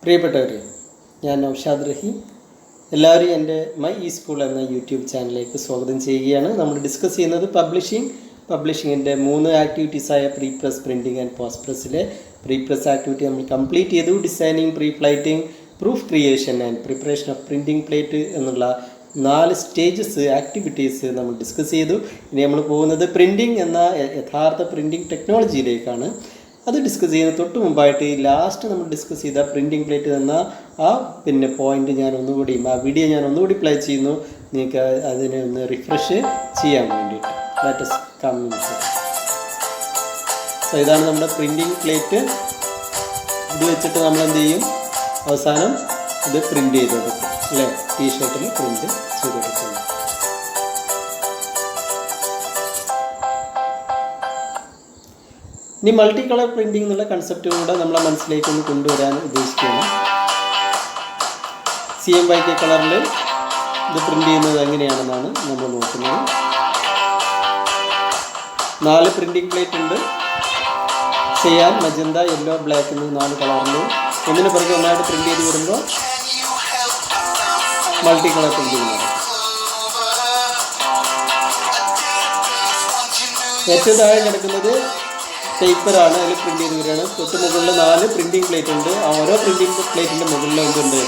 പ്രിയപ്പെട്ടവരെ, ഞാൻ നൗഷാദ് റഹീം. എല്ലാവരും എൻ്റെ മൈ ഇ സ്കൂൾ എന്ന യൂട്യൂബ് ചാനലിലേക്ക് സ്വാഗതം ചെയ്യുകയാണ്. നമ്മൾ ഡിസ്കസ് ചെയ്യുന്നത് പബ്ലിഷിങ്ങിൻ്റെ 3 ആക്ടിവിറ്റീസായ pre press, printing and post പ്രസ്സിലെ പ്രീ പ്രസ് ആക്ടിവിറ്റി നമ്മൾ കംപ്ലീറ്റ് ചെയ്തു. Designing, pre flighting, proof creation and preparation of printing plate എന്നുള്ള 4 സ്റ്റേജസ് ആക്ടിവിറ്റീസ് നമ്മൾ ഡിസ്കസ് ചെയ്തു. ഇനി നമ്മൾ പോകുന്നത് പ്രിൻറ്റിംഗ് എന്ന യഥാർത്ഥ പ്രിൻറ്റിംഗ് ടെക്നോളജിയിലേക്കാണ്. അത് ഡിസ്കസ് ചെയ്യുന്ന തൊട്ട് മുമ്പായിട്ട് ലാസ്റ്റ് നമ്മൾ ഡിസ്കസ് ചെയ്ത പ്രിൻറ്റിംഗ് പ്ലേറ്റ് എന്ന ആ പോയിന്റ് ഞാൻ ഒന്നുകൂടി ആ വീഡിയോ ഞാൻ ഒന്നുകൂടി പ്ലേ ചെയ്യുന്നു, നിങ്ങൾക്ക് അതിനെ ഒന്ന് റിഫ്രഷ് ചെയ്യാൻ വേണ്ടിയിട്ട്. Let's come inside. സോ ഇതാണ് നമ്മുടെ പ്രിൻറ്റിംഗ് പ്ലേറ്റ്. ഇത് വെച്ചിട്ട് നമ്മൾ എന്ത് ചെയ്യും? അവസാനം ഇത് പ്രിൻ്റ് ചെയ്തെടുക്കും അല്ലേ? ടീഷർട്ടിൽ പ്രിൻ്റ് ചെയ്തെടുക്കുന്നു. ഇനി മൾട്ടി കളർ പ്രിൻറ്റിംഗ് എന്നുള്ള കൺസെപ്റ്റ് കൂടെ നമ്മളെ മനസ്സിലേക്ക് ഒന്ന് കൊണ്ടുവരാൻ ഉദ്ദേശിക്കുകയാണ്. CMYK കളറിൽ ഇത് പ്രിൻ്റ് ചെയ്യുന്നത് എങ്ങനെയാണെന്നാണ് നമ്മൾ നോക്കുന്നത്. 4 പ്രിൻറ്റിംഗ് പ്ലേറ്റ് ഉണ്ട്. സിയാൻ, മജന്ത, യെല്ലോ, ബ്ലാക്ക് എന്നീ 4 കളറിൽ ഒന്നിന് പുറകെ ഒന്നായിട്ട് പ്രിൻ്റ് ചെയ്ത് വരുമ്പോൾ മൾട്ടി കളർ പ്രിൻറ്റിംഗ് നടക്കും. ഏറ്റവും താഴെ കിടക്കുന്നത് പേപ്പറാണ്, അതിൽ പ്രിൻ്റ് ചെയ്ത് വരികയാണ്. തൊട്ട് മുകളിൽ 4 പ്രിൻറ്റിംഗ് പ്ലേറ്റ് ഉണ്ട്. ഓരോ പ്രിൻറ്റിംഗ് പ്ലേറ്റിൻ്റെ മുകളിൽ എന്തുണ്ട്?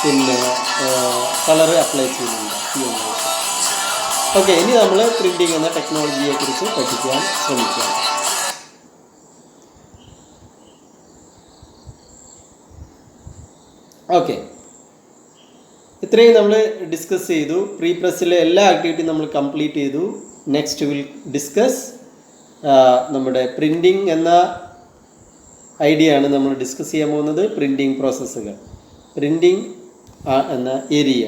പിന്നെ കളർ അപ്ലൈ ചെയ്യുന്നുണ്ട്. ഓക്കെ, ഇനി നമ്മൾ പ്രിൻറ്റിംഗ് എന്ന ടെക്നോളജിയെ കുറിച്ച് പഠിക്കാൻ ശ്രമിക്കാം. ഓക്കെ, ഇത്രയും നമ്മൾ ഡിസ്കസ് ചെയ്തു. പ്രീ പ്രസ്സിലെ എല്ലാ ആക്ടിവിറ്റിയും നമ്മൾ കംപ്ലീറ്റ് ചെയ്തു. നെക്സ്റ്റ് വിൽ ഡിസ്കസ് നമ്മുടെ പ്രിൻറ്റിംഗ് എന്ന ഐഡിയ ആണ് നമ്മൾ ഡിസ്കസ് ചെയ്യാൻ പോകുന്നത്. പ്രിൻറ്റിംഗ് പ്രോസസ്സുകൾ, പ്രിൻറ്റിംഗ് എന്ന ഏരിയ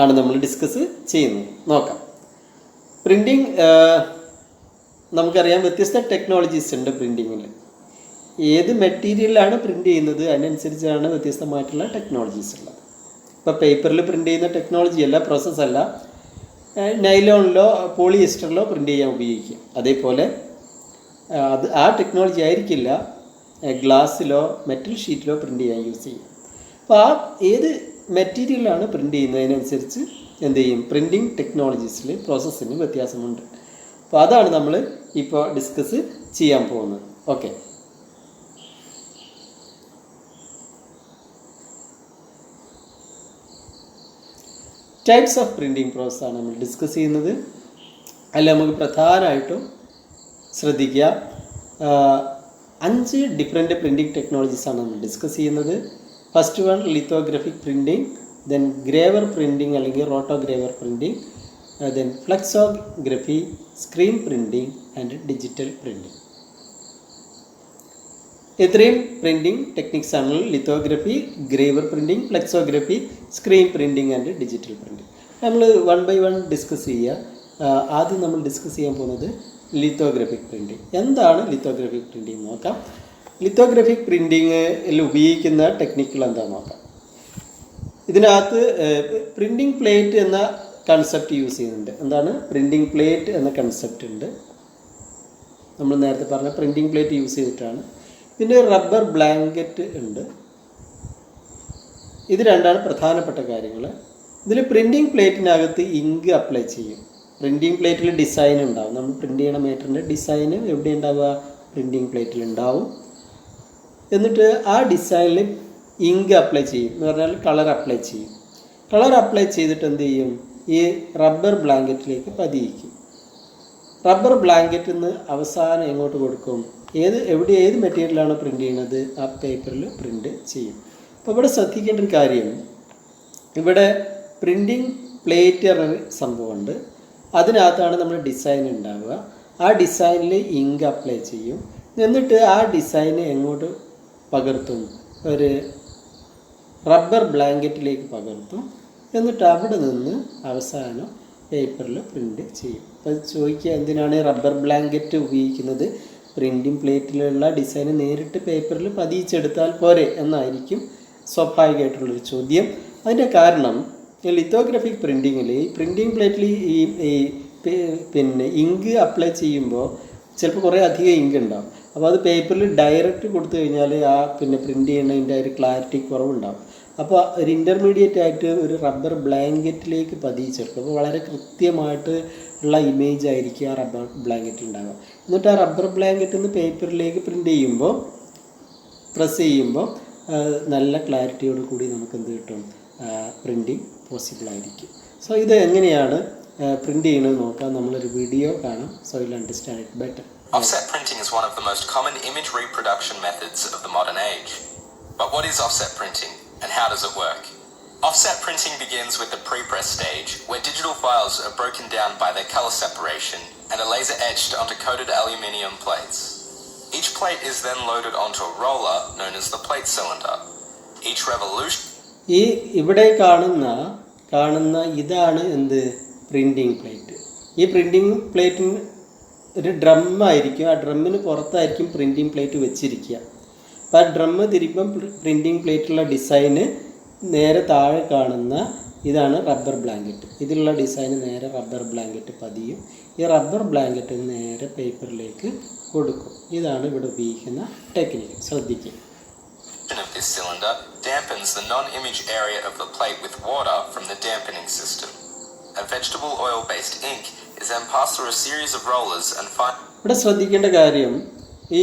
ആണ് നമ്മൾ ഡിസ്കസ് ചെയ്യുന്നത്. നോക്കാം. പ്രിൻറ്റിംഗ് നമുക്കറിയാം, വ്യത്യസ്ത ടെക്നോളജീസ് ഉണ്ട് പ്രിൻറ്റിങ്ങിൽ. ഏത് മെറ്റീരിയലാണ് പ്രിൻ്റ് ചെയ്യുന്നത് അതിനനുസരിച്ചാണ് വ്യത്യസ്തമായിട്ടുള്ള ടെക്നോളജീസ് ഉള്ളത്. ഇപ്പോൾ പേപ്പറിൽ പ്രിൻ്റ് ചെയ്യുന്ന ടെക്നോളജി അല്ല, പ്രോസസ്സല്ല നൈലോണിലോ പോളിയസ്റ്ററിലോ പ്രിൻ്റ് ചെയ്യാൻ ഉപയോഗിക്കും. അതേപോലെ ആ ടെക്നോളജി ആയിരിക്കില്ല ഗ്ലാസ്സിലോ മെറ്റൽ ഷീറ്റിലോ പ്രിൻ്റ് ചെയ്യാൻ യൂസ് ചെയ്യും. അപ്പോൾ ഏത് മെറ്റീരിയലാണ് പ്രിൻ്റ് ചെയ്യുന്നതിനനുസരിച്ച് എന്ത് ചെയ്യും? പ്രിൻറ്റിംഗ് ടെക്നോളജീസിൽ പ്രോസസ്സിന് വ്യത്യാസമുണ്ട്. അപ്പോൾ അതാണ് നമ്മൾ ഇപ്പോൾ ഡിസ്കസ് ചെയ്യാൻ പോകുന്നത്. ഓക്കെ, ടൈപ്സ് ഓഫ് പ്രിൻറ്റിംഗ് പ്രോസസ്സാണ് നമ്മൾ ഡിസ്കസ് ചെയ്യുന്നത്. അതിൽ നമുക്ക് പ്രധാനമായിട്ടും ശ്രദ്ധിക്കുക 5 ഡിഫറെൻറ്റ് പ്രിൻറ്റിംഗ് ടെക്നോളജീസാണ് നമ്മൾ ഡിസ്കസ് ചെയ്യുന്നത്. First one lithographic printing, then gravure printing അല്ലെങ്കിൽ rotogravure printing, then flexography, screen printing and digital printing. ഇത്രയും പ്രിൻറ്റിംഗ് ടെക്നിക്സ് ആണ്: lithography, gravure printing, flexography, screen printing and digital printing. നമ്മൾ 1 by 1 ഡിസ്കസ് ചെയ്യുക. ആദ്യം നമ്മൾ discuss ചെയ്യാൻ പോകുന്നത് ലിത്തോഗ്രഫിക് പ്രിൻറ്റിംഗ്. എന്താണ് ലിത്തോഗ്രഫിക് പ്രിൻറ്റിംഗ് നോക്കാം. ലിത്തോഗ്രഫിക് പ്രിൻറ്റിങ്ങിൽ ഉപയോഗിക്കുന്ന ടെക്നിക്കുകൾ എന്താണെന്ന് നോക്കാം. ഇതിനകത്ത് പ്രിൻറ്റിംഗ് പ്ലേറ്റ് എന്ന കൺസെപ്റ്റ് യൂസ് ചെയ്യുന്നുണ്ട്. എന്താണ്? പ്രിൻറ്റിംഗ് പ്ലേറ്റ് എന്ന കൺസെപ്റ്റ് ഉണ്ട്. നമ്മൾ നേരത്തെ പറഞ്ഞ പ്രിൻറ്റിംഗ് പ്ലേറ്റ് യൂസ് ചെയ്തിട്ടാണ്. പിന്നെ റബ്ബർ ബ്ലാങ്കറ്റ് ഉണ്ട്. ഇത് രണ്ടാണ് പ്രധാനപ്പെട്ട കാര്യങ്ങൾ. ഇതിൽ പ്രിൻറ്റിംഗ് പ്ലേറ്റിനകത്ത് ഇങ്ക് അപ്ലൈ ചെയ്യും. പ്രിൻറ്റിംഗ് പ്ലേറ്റിൽ ഡിസൈൻ ഉണ്ടാവും. നമ്മൾ പ്രിൻ്റ് ചെയ്യണ മീറ്ററിൻ്റെ ഡിസൈന് എവിടെ ഉണ്ടാവുക? പ്രിൻറ്റിംഗ് പ്ലേറ്റിൽ ഉണ്ടാവും. എന്നിട്ട് ആ ഡിസൈനിൽ ഇങ്ക് അപ്ലൈ ചെയ്യും, എന്ന് പറഞ്ഞാൽ കളർ അപ്ലൈ ചെയ്യും. കളർ അപ്ലൈ ചെയ്തിട്ട് എന്ത് ചെയ്യും? ഈ റബ്ബർ ബ്ലാങ്കറ്റിലേക്ക് പതിയിക്കും. റബ്ബർ ബ്ലാങ്കറ്റിൽ നിന്ന് അവസാനം എങ്ങോട്ട് കൊടുക്കും? ഏത് മെറ്റീരിയലാണ് പ്രിൻ്റ് ചെയ്യുന്നത് ആ പേപ്പറിൽ പ്രിൻ്റ് ചെയ്യും. അപ്പോൾ ഇവിടെ ശ്രദ്ധിക്കേണ്ട ഒരു കാര്യം, ഇവിടെ പ്രിൻറ്റിംഗ് പ്ലേറ്റ് എന്നൊരു സംഭവമുണ്ട്. അതിനകത്താണ് നമ്മൾ ഡിസൈൻ ഉണ്ടാവുക. ആ ഡിസൈനിൽ ഇങ്ക് അപ്ലൈ ചെയ്യും. എന്നിട്ട് ആ ഡിസൈന് എങ്ങോട്ട് പകർത്തും? ഒരു റബ്ബർ ബ്ലാങ്കറ്റിലേക്ക് പകർത്തും. എന്നിട്ട് അവിടെ നിന്ന് അവസാനം പേപ്പറിൽ പ്രിൻ്റ് ചെയ്യും. അപ്പോൾ ചോദിക്കുക, എന്തിനാണ് റബ്ബർ ബ്ലാങ്കറ്റ് ഉപയോഗിക്കുന്നത്? പ്രിൻറ്റിംഗ് പ്ലേറ്റിലുള്ള ഡിസൈന് നേരിട്ട് പേപ്പറിൽ പതിയിച്ചെടുത്താൽ പോരെ എന്നായിരിക്കും സ്വാഭാവികമായിട്ടുള്ളൊരു ചോദ്യം. അതിൻ്റെ കാരണം, ലിത്തോഗ്രാഫിക് പ്രിൻറ്റിങ്ങിൽ ഈ പ്രിൻറ്റിംഗ് പ്ലേറ്റിൽ ഈ പിന്നെ ഇങ്ക് അപ്ലൈ ചെയ്യുമ്പോൾ ചിലപ്പോൾ കുറേ അധികം ഇങ്ക് ഉണ്ടാവും. അപ്പോൾ അത് പേപ്പറിൽ ഡയറക്റ്റ് കൊടുത്തു കഴിഞ്ഞാൽ ആ പിന്നെ പ്രിൻ്റ് ചെയ്യുന്നതിൻ്റെ ഒരു ക്ലാരിറ്റി കുറവുണ്ടാകും. അപ്പോൾ ഒരു ഇൻ്റർമീഡിയറ്റ് ആയിട്ട് ഒരു റബ്ബർ ബ്ലാങ്കറ്റിലേക്ക് പതിച്ചെടുക്കും. അപ്പോൾ വളരെ കൃത്യമായിട്ട് ഉള്ള ഇമേജ് ആയിരിക്കും ആ റബ്ബർ ബ്ലാങ്കറ്റ് ഉണ്ടാകുക. എന്നിട്ട് ആ റബ്ബർ ബ്ലാങ്കറ്റിൽ നിന്ന് പേപ്പറിലേക്ക് പ്രിൻ്റ് ചെയ്യുമ്പോൾ പ്രസ് ചെയ്യുമ്പോൾ നല്ല ക്ലാരിറ്റിയോട് കൂടി നമുക്ക് എന്ത് കിട്ടും, പ്രിൻറ്റിങ് പോസിബിളായിരിക്കും. സോ ഇത് എങ്ങനെയാണ് പ്രിൻ്റ് ചെയ്യുന്നത് നോക്കാം. നമ്മളൊരു വീഡിയോ കാണാം. So you will understand it better. Offset printing is one of the most common image reproduction methods of the modern age. But what is offset printing and how does it work? Offset printing begins with the pre-press stage, where digital files are broken down by their color separation and are laser etched onto coated aluminium plates. Each plate is then loaded onto a roller known as the plate cylinder. Each revolution ഇവിടെ കാണുന്ന ഇതാണ് എന്ത്, printing plate. ഈ printing പ്ലേറ്റിന് ഒരു ഡ്രമ്മായിരിക്കും. ആ ഡ്രമ്മിന് പുറത്തായിരിക്കും printing plate വെച്ചിരിക്കുക. അപ്പോൾ ആ ഡ്രമ്മ് തിരിപ്പം പ്രിൻറ്റിങ് പ്ലേറ്റുള്ള ഡിസൈന് നേരെ താഴെ കാണുന്ന ഇതാണ് റബ്ബർ ബ്ലാങ്കറ്റ്. ഇതിലുള്ള ഡിസൈന് നേരെ റബ്ബർ ബ്ലാങ്കറ്റ് പതിയും. ഈ റബ്ബർ ബ്ലാങ്കറ്റ് നേരെ പേപ്പറിലേക്ക് കൊടുക്കും. ഇതാണ് ഇവിടെ ഉപയോഗിക്കുന്ന ടെക്നിക്ക്. ശ്രദ്ധിക്കുക. of this cylinder dampens the non-image area of the plate with water from the dampening system. A vegetable oil-based ink is then passed through a series of rollers and ഇവിടെ ശ്രദ്ധിക്കേണ്ട കാര്യം, ഈ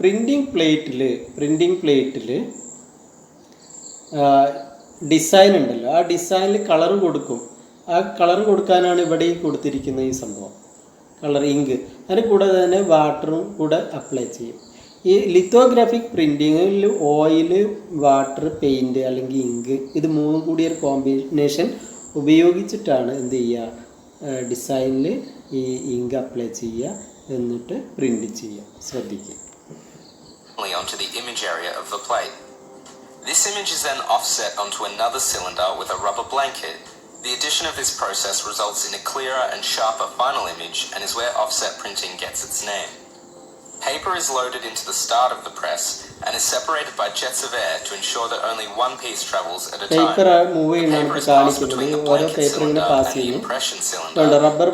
പ്രിൻറ്റിങ് പ്ലേറ്റിൽ ഡിസൈൻ ഉണ്ടല്ലോ, ആ ഡിസൈനിൽ കളർ കൊടുക്കും. ആ കളർ കൊടുക്കാനാണ് ഇവിടെ ഈ കൊടുത്തിരിക്കുന്ന ഈ സംഭവം, കളർ ഇങ്ക്. അതിന് കൂടെ തന്നെ വാട്ടറും കൂടെ അപ്ലൈ ചെയ്യും. ഈ ലിത്തോഗ്രാഫിക് പ്രിൻറ്റിങ്ങിൽ ഓയിൽ, വാട്ടർ, പെയിൻറ്റ് അല്ലെങ്കിൽ ഇങ്ക്, ഇത് മൂന്നും കൂടി ഒരു കോമ്പിനേഷൻ ഉപയോഗിച്ചിട്ടാണ് എന്ത് ചെയ്യുക, ഡിസൈനിൽ ഈ ഇങ്ക് അപ്ലൈ ചെയ്യുക, എന്നിട്ട് പ്രിൻറ്റ് ചെയ്യുക. ശ്രദ്ധിക്കുക. onto the image area of the plate. This image is then offset onto another cylinder with a rubber blanket. The addition of this process results in a clearer and sharper final image and is where offset printing gets its name. Paper is loaded into the start of the press and is separated by jets of air to ensure that only one piece travels at a time. Paper is passed between the blanket cylinder and the impression cylinder,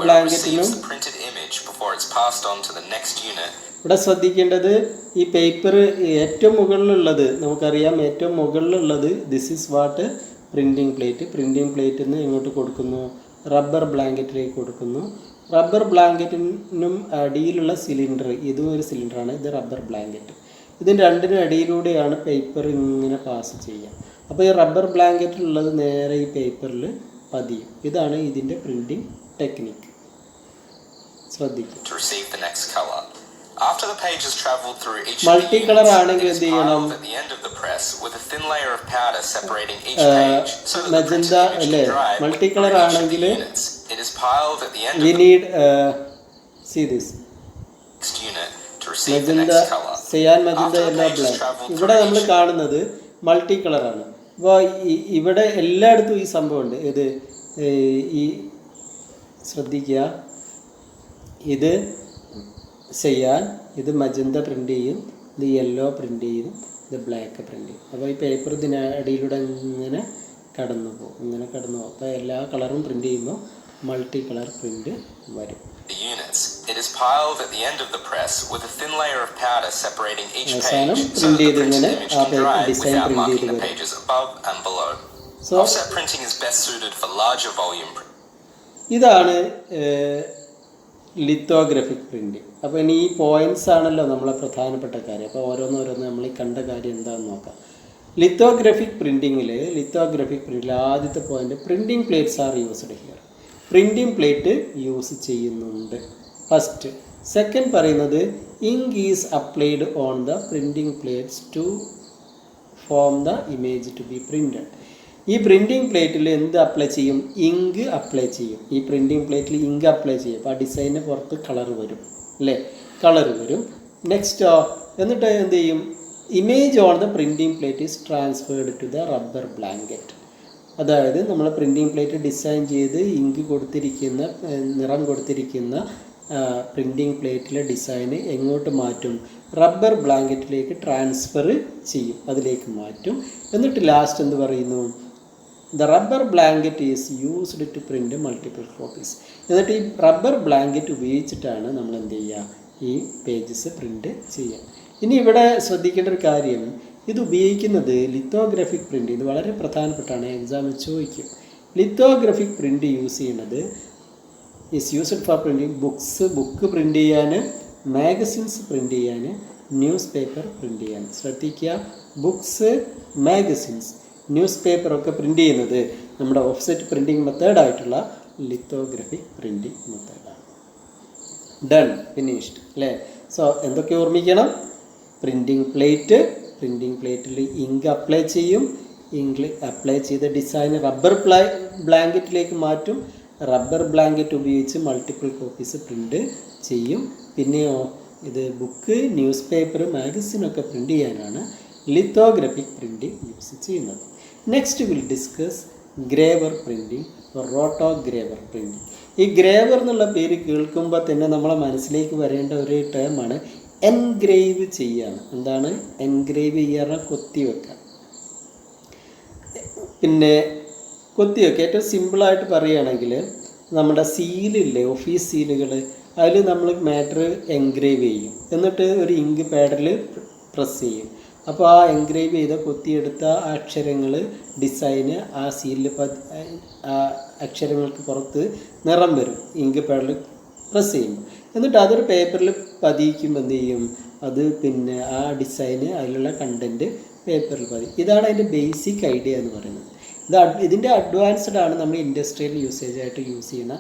where it receives the printed image before it's passed on to the next unit. ഇവിടെ ശ്രദ്ധിക്കേണ്ടത്, ഈ paper ഏറ്റവും മുകളിലുള്ളത് നമുക്കറിയാം. ഏറ്റവും മുകളിലുള്ളത് this is what printing പ്ലേറ്റിൽ നിന്ന് എങ്ങോട്ട് കൊടുക്കുന്നു, റബ്ബർ ബ്ലാങ്കറ്റിലേക്ക് കൊടുക്കുന്നു. റബ്ബർ ബ്ലാങ്കറ്റിനും അടിയിലുള്ള സിലിണ്ടർ, ഇതും ഒരു സിലിണ്ടറാണ്, ഇത് റബ്ബർ ബ്ലാങ്കറ്റ്. ഇതിന് രണ്ടിനും അടിയിലൂടെയാണ് പേപ്പർ ഇങ്ങനെ പാസ് ചെയ്യുക. അപ്പോൾ ഈ റബ്ബർ ബ്ലാങ്കറ്റിലുള്ളത് നേരെ ഈ പേപ്പറിൽ പതിയും. ഇതാണ് ഇതിൻ്റെ പ്രിൻറ്റിങ് ടെക്നിക്ക്. ശ്രദ്ധിക്കുക. After the page has traveled through each multicolor ആണെങ്കിൽ എന്ത് ചെയ്യണം, at the end of the press with a thin layer of powder separating each page so that the printed image can dry. Multicolor ആണെങ്കിൽ it is piled at the end we of need see this next unit to receive the next color. cyan magenta yellow black. ഇവിടെ നമ്മൾ കാണുന്നത് multi കളറാണ്. അപ്പോൾ ഇവിടെ എല്ലായിടത്തും ഈ സംഭവമുണ്ട്. ഇത് ഈ ശ്രദ്ധിക്കുക, ഇത് ചെയ്യാൻ ഇത് മജന്ത പ്രിൻ്റ് ചെയ്യും, ഇത് യെല്ലോ പ്രിൻ്റ് ചെയ്യും, ഇത് ബ്ലാക്ക് പ്രിൻ്റ് ചെയ്യും. അപ്പോൾ ഈ പേപ്പർ ഇതിനടിയിലൂടെ ഇങ്ങനെ കടന്നു പോകും. അപ്പോൾ എല്ലാ കളറും പ്രിൻ്റ് ചെയ്യുമ്പോൾ മൾട്ടി കളർ പ്രിൻ്റ് വരും. It is piled at the end of the press with a thin layer of powder separating each page so that the printed image can dry without marking the pages above and below. Offset printing is best suited for larger volume. ഇതാണ് lithographic printing. അപ്പോൾ ഇനി ഈ points ആണല്ലോ നമ്മളെ പ്രധാനപ്പെട്ട കാര്യം. അപ്പോൾ ഓരോന്നോരോന്ന് നമ്മൾ ഈ കണ്ട കാര്യം എന്താണെന്ന് നോക്കാം. ലിത്തോഗ്രാഫിക് പ്രിൻറ്റിങ്ങിൽ ആദ്യത്തെ point, printing plates are used here. Printing plate use ചെയ്യുന്നുണ്ട് ഫസ്റ്റ്. സെക്കൻഡ് പറയുന്നത് ink is applied on the printing plates to form the image to be printed. ഈ പ്രിൻറ്റിങ് പ്ലേറ്റിൽ എന്ത് അപ്ലൈ ചെയ്യും, ഇങ്ക് അപ്ലൈ ചെയ്യും. ഈ പ്രിൻറ്റിങ് പ്ലേറ്റിൽ ഇങ്ക് അപ്ലൈ ചെയ്യും. അപ്പോൾ ആ ഡിസൈനിന് പുറത്ത് കളർ വരും, അല്ലേ, കളർ വരും. നെക്സ്റ്റോ എന്നിട്ട് എന്ത് ചെയ്യും, image on the printing plate is transferred to the rubber blanket. അതായത് നമ്മൾ പ്രിൻറ്റിങ് പ്ലേറ്റ് ഡിസൈൻ ചെയ്ത് ഇങ്ക് കൊടുത്തിരിക്കുന്ന, നിറം കൊടുത്തിരിക്കുന്ന പ്രിൻറ്റിങ് പ്ലേറ്റിലെ ഡിസൈന് എങ്ങോട്ട് മാറ്റും, റബ്ബർ ബ്ലാങ്കറ്റിലേക്ക് ട്രാൻസ്ഫർ ചെയ്യും, അതിലേക്ക് മാറ്റും. എന്നിട്ട് ലാസ്റ്റ് എന്ത് പറയുന്നു, the rubber blanket is used to print multiple copies. എന്നിട്ട് ഈ റബ്ബർ ബ്ലാങ്കറ്റ് ഉപയോഗിച്ചിട്ടാണ് നമ്മൾ എന്ത് ചെയ്യുക, ഈ പേജസ് പ്രിൻ്റ് ചെയ്യാം. ഇനി ഇവിടെ ശ്രദ്ധിക്കേണ്ട ഒരു കാര്യം, ഇത് ഉപയോഗിക്കുന്നത് ലിത്തോഗ്രാഫിക് പ്രിൻ്റ്, ഇത് വളരെ പ്രധാനപ്പെട്ടാണ്, എക്സാമിൽ ചോദിക്കും. ലിത്തോഗ്രാഫിക് പ്രിൻ്റ് യൂസ് ചെയ്യുന്നത് is used for printing book print ചെയ്യാൻ, മാഗസിൻസ് പ്രിൻ്റ് ചെയ്യാൻ, ന്യൂസ് പേപ്പർ പ്രിൻ്റ് ചെയ്യാൻ. ശ്രദ്ധിക്കുക, ബുക്സ്, മാഗസിൻസ്, ന്യൂസ് പേപ്പറൊക്കെ പ്രിൻ്റ് ചെയ്യുന്നത് നമ്മുടെ ഓഫ്സെറ്റ് പ്രിൻറ്റിങ് മെത്തേഡായിട്ടുള്ള ലിത്തോഗ്രാഫിക് പ്രിൻറ്റിങ് മെത്തേഡാണ്. ഡൺ, ഫിനിഷ്ഡ് അല്ലേ? സോ എന്തൊക്കെ ഓർമ്മിക്കണം? പ്രിൻറ്റിങ് പ്ലേറ്റിൽ ഇങ്ക് അപ്ലൈ ചെയ്യും, ഇങ്ക് അപ്ലൈ ചെയ്ത ഡിസൈൻ റബ്ബർ ബ്ലാങ്കറ്റിലേക്ക് മാറ്റും, റബ്ബർ ബ്ലാങ്കറ്റ് ഉപയോഗിച്ച് മൾട്ടിപ്പിൾ കോപ്പീസ് പ്രിൻ്റ് ചെയ്യും. പിന്നെയോ ഇത് ബുക്ക്, ന്യൂസ് പേപ്പർ, മാഗസിനൊക്കെ പ്രിൻ്റ് ചെയ്യാനാണ് ലിത്തോഗ്രാഫിക് പ്രിൻറ്റിങ് യൂസ് ചെയ്യുന്നത്. Next will discuss gravure printing, rotogravure printing. ഈ ഗ്രേവർ എന്നുള്ള പേര് കേൾക്കുമ്പോൾ തന്നെ നമ്മളെ മനസ്സിലേക്ക് വരേണ്ട ഒരു ടേമാണ് എൻഗ്രേവ് ചെയ്യാണ്. എന്താണ് എൻഗ്രേവ് ചെയ്യാറ്? കൊത്തിവെക്കുക. പിന്നെ കൊത്തിവെക്കുക ഏറ്റവും സിമ്പിളായിട്ട് പറയുകയാണെങ്കിൽ നമ്മുടെ സീലില്ലേ, ഓഫീസ് സീലുകൾ, അതിൽ നമ്മൾ മാറ്റർ എൻഗ്രേവ് ചെയ്യും, എന്നിട്ട് ഒരു ഇങ്ക് പാഡിൽ പ്രസ് ചെയ്യും. അപ്പോൾ ആ എൻഗ്രേവ് ചെയ്ത കൊത്തിയെടുത്ത അക്ഷരങ്ങൾ, ഡിസൈന് ആ സീലിൽ ആ അക്ഷരങ്ങൾക്ക് പുറത്ത് നിറം വരും ഇങ്ക് പാഡിൽ പ്രസ് ചെയ്യുമ്പോൾ. എന്നിട്ട് അതൊരു പേപ്പറിൽ പതിയിക്കുമ്പോൾ എന്ത് ചെയ്യും? അത് പിന്നെ ആ ഡിസൈന്, അതിലുള്ള കണ്ടൻറ്റ് പേപ്പറിൽ പതിയും. ഇതാണ് അതിൻ്റെ ബേസിക് ഐഡിയ എന്ന് പറയുന്നത്. ഇതിൻ്റെ അഡ്വാൻസ്ഡ് ആണ് നമ്മൾ ഇൻഡസ്ട്രിയൽ യൂസേജ് ആയിട്ട് യൂസ് ചെയ്യുന്ന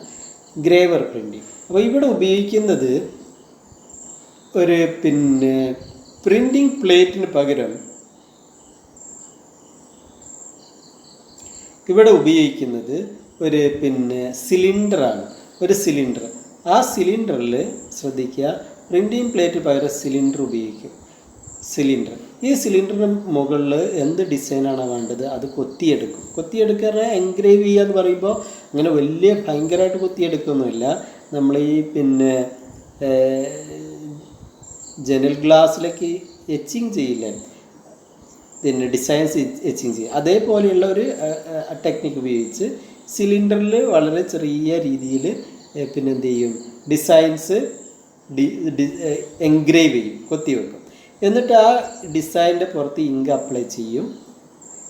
ഗ്രേവർ പ്രിൻറ്റിങ്. അപ്പോൾ ഇവിടെ ഉപയോഗിക്കുന്നത് ഒരു പിന്നെ പ്രിൻറ്റിങ് പ്ലേറ്റിന് പകരം ഇവിടെ ഉപയോഗിക്കുന്നത് ഒരു പിന്നെ സിലിണ്ടറാണ്. ഒരു സിലിണ്ടർ, ആ സിലിണ്ടറിൽ ശ്രദ്ധിക്കുക, പ്രിൻറ്റിങ് പ്ലേറ്റ് പകരം സിലിണ്ടർ ഉപയോഗിക്കും. ഈ സിലിണ്ടറിന് മുകളിൽ എന്ത് ഡിസൈനാണ് വേണ്ടത് അത് കൊത്തിയെടുക്കും. കൊത്തിയെടുക്കാറ് എൻഗ്രേവ് ചെയ്യുക എന്ന് പറയുമ്പോൾ അങ്ങനെ വലിയ ഭയങ്കരമായിട്ട് കൊത്തിയെടുക്കൊന്നുമില്ല. നമ്മൾ ഈ പിന്നെ ജനൽ ഗ്ലാസ്സിലേക്ക് എച്ചിങ് ചെയ്യില്ലേ, പിന്നെ ഡിസൈൻസ് എച്ചിങ് ചെയ്യും, അതേപോലെയുള്ള ഒരു ടെക്നിക്ക് ഉപയോഗിച്ച് സിലിണ്ടറിൽ വളരെ ചെറിയ രീതിയിൽ പിന്നെ എന്ത് ചെയ്യും, ഡിസൈൻസ് എൻഗ്രേവ് ചെയ്യും, കൊത്തിവെക്കും. എന്നിട്ട് ആ ഡിസൈനിൻ്റെ പുറത്ത് ഇങ്ക് അപ്ലൈ ചെയ്യും.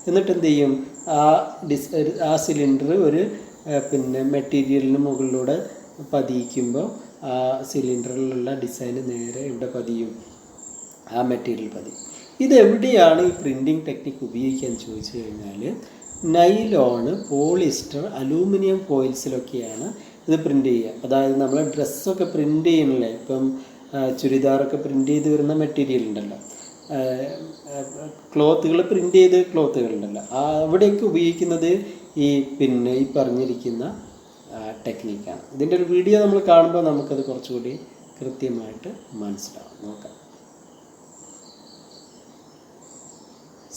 എന്നിട്ട് എന്ത് ചെയ്യും, ആ സിലിണ്ടർ ഒരു പിന്നെ മെറ്റീരിയലിന് മുകളിലൂടെ പതിയിക്കുമ്പോൾ ആ സിലിണ്ടറിലുള്ള ഡിസൈൻ നേരെ ഇവിടെ പതിയും, ആ മെറ്റീരിയൽ പതിയും. ഇതെവിടെയാണ് ഈ പ്രിൻറ്റിങ് ടെക്നിക്ക് ഉപയോഗിക്കാൻ ചോദിച്ചു കഴിഞ്ഞാൽ നൈലോണ്, പോളിസ്റ്റർ, അലൂമിനിയം ഫോയിൽസിലൊക്കെയാണ് ഇത് പ്രിൻ്റ് ചെയ്യുക. അതായത് നമ്മൾ ഡ്രസ്സൊക്കെ പ്രിൻ്റ് ചെയ്യണില്ലേ, ഇപ്പം ചുരിദാറൊക്കെ പ്രിൻ്റ് ചെയ്ത് വരുന്ന മെറ്റീരിയൽ ഉണ്ടല്ലോ, ക്ലോത്തുകൾ പ്രിൻ്റ് ചെയ്ത് ക്ലോത്തുകളുണ്ടല്ലോ, അവിടെയൊക്കെ ഉപയോഗിക്കുന്നത് ഈ പിന്നെ ഈ പറഞ്ഞിരിക്കുന്ന ടെക്നിക്കാണ്. ഇതിൻ്റെ ഒരു വീഡിയോ നമ്മൾ കാണുമ്പോൾ നമുക്കത് കുറച്ചുകൂടി കൃത്യമായിട്ട് മനസ്സിലാവും. നോക്കാം.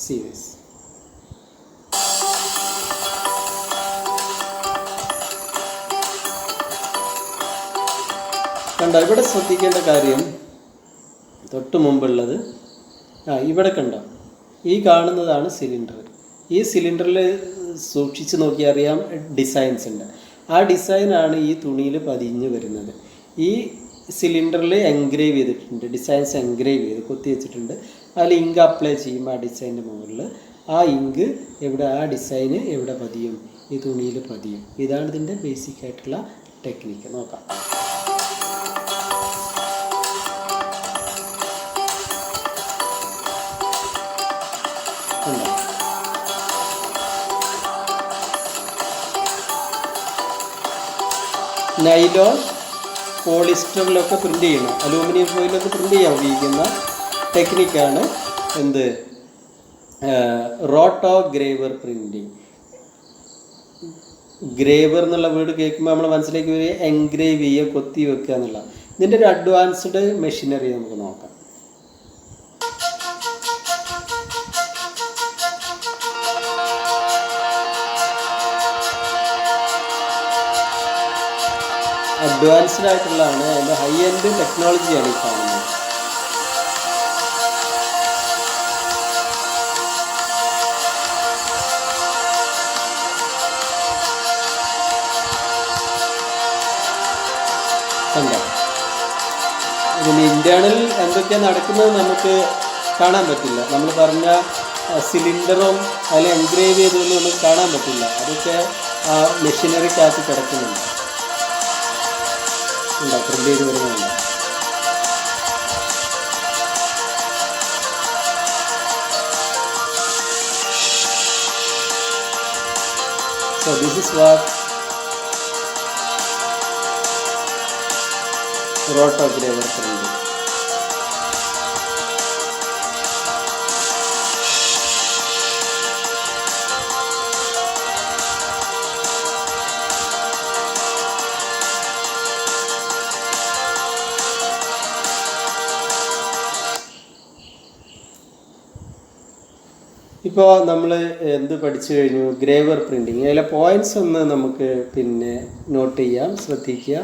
See this. കണ്ടോ, ഇവിടെ ശ്രദ്ധിക്കേണ്ട കാര്യം തൊട്ട് മുമ്പുള്ളത്, ഇവിടെ കണ്ടോ, ഈ കാണുന്നതാണ് സിലിണ്ടർ. ഈ സിലിണ്ടറിൽ സൂക്ഷിച്ച് നോക്കിയാൽ അറിയാം ഡിസൈൻസ് ഉണ്ട്. ആ ഡിസൈനാണ് ഈ തുണിയിൽ പതിഞ്ഞ് വരുന്നത്. ഈ സിലിണ്ടറിൽ എൻഗ്രേവ് ചെയ്തിട്ടുണ്ട്, ഡിസൈൻസ് എൻഗ്രേവ് ചെയ്ത് കൊത്തി വെച്ചിട്ടുണ്ട്. അതിൽ ഇങ്ക് അപ്ലൈ ചെയ്യുമ്പോൾ ആ ഡിസൈൻ്റെ മുകളിൽ ആ ഇങ്ക് എവിടെ, ആ ഡിസൈന് എവിടെ പതിയും, ഈ തുണിയിൽ പതിയും. ഇതാണ് ഇതിൻ്റെ ബേസിക് ആയിട്ടുള്ള ടെക്നിക്ക്. നോക്കാം. നൈലോൺ, പോളിസ്റ്ററിലൊക്കെ പ്രിൻ്റ് ചെയ്യണം, അലൂമിനിയം ഫോയിലൊക്കെ പ്രിൻ്റ് ചെയ്യാൻ ഉപയോഗിക്കുന്ന ടെക്നിക്കാണ് എന്ത്, റോട്ടോഗ്രേവർ പ്രിൻറ്റിങ്. ഗ്രേവർ എന്നുള്ള വേർഡ് കേൾക്കുമ്പോൾ നമ്മുടെ മനസ്സിലേക്ക് വരിക എൻഗ്രേവ് ചെയ്യുക, കൊത്തി വെക്കുക എന്നുള്ള. ഇതിൻ്റെ ഒരു അഡ്വാൻസ്ഡ് മെഷീനറി നമുക്ക് നോക്കാം. അഡ്വാൻസ്ഡ് ആയിട്ടുള്ളതാണ്, അതിൻ്റെ ഹൈ എൻഡ് ടെക്നോളജിയാണ് ഈ കാണുന്നത്. കണ്ടോ, ഇതിന് ഇൻറ്റേർണൽ എന്തൊക്കെയാണ് നടക്കുന്നത് നമുക്ക് കാണാൻ പറ്റില്ല. നമ്മൾ പറഞ്ഞ സിലിണ്ടറും അതിൽ എൻഗ്രേവ് ചെയ്തൊന്നും നമുക്ക് കാണാൻ പറ്റില്ല. അതൊക്കെ ആ മെഷീനറിക്കകത്ത് കിടക്കുന്നുണ്ട്, ഉണ്ടോ, പ്രിൻ്റ് ചെയ്ത് വരുന്നുണ്ട്. So this is what rotograver printing. ഇപ്പോൾ നമ്മൾ എന്ത് പഠിച്ചു കഴിഞ്ഞു? Graver printing. അതിലെ പോയിൻറ്റ്സ് ഒന്ന് നമുക്ക് പിന്നെ നോട്ട് ചെയ്യാം, ശ്രദ്ധിക്കുക.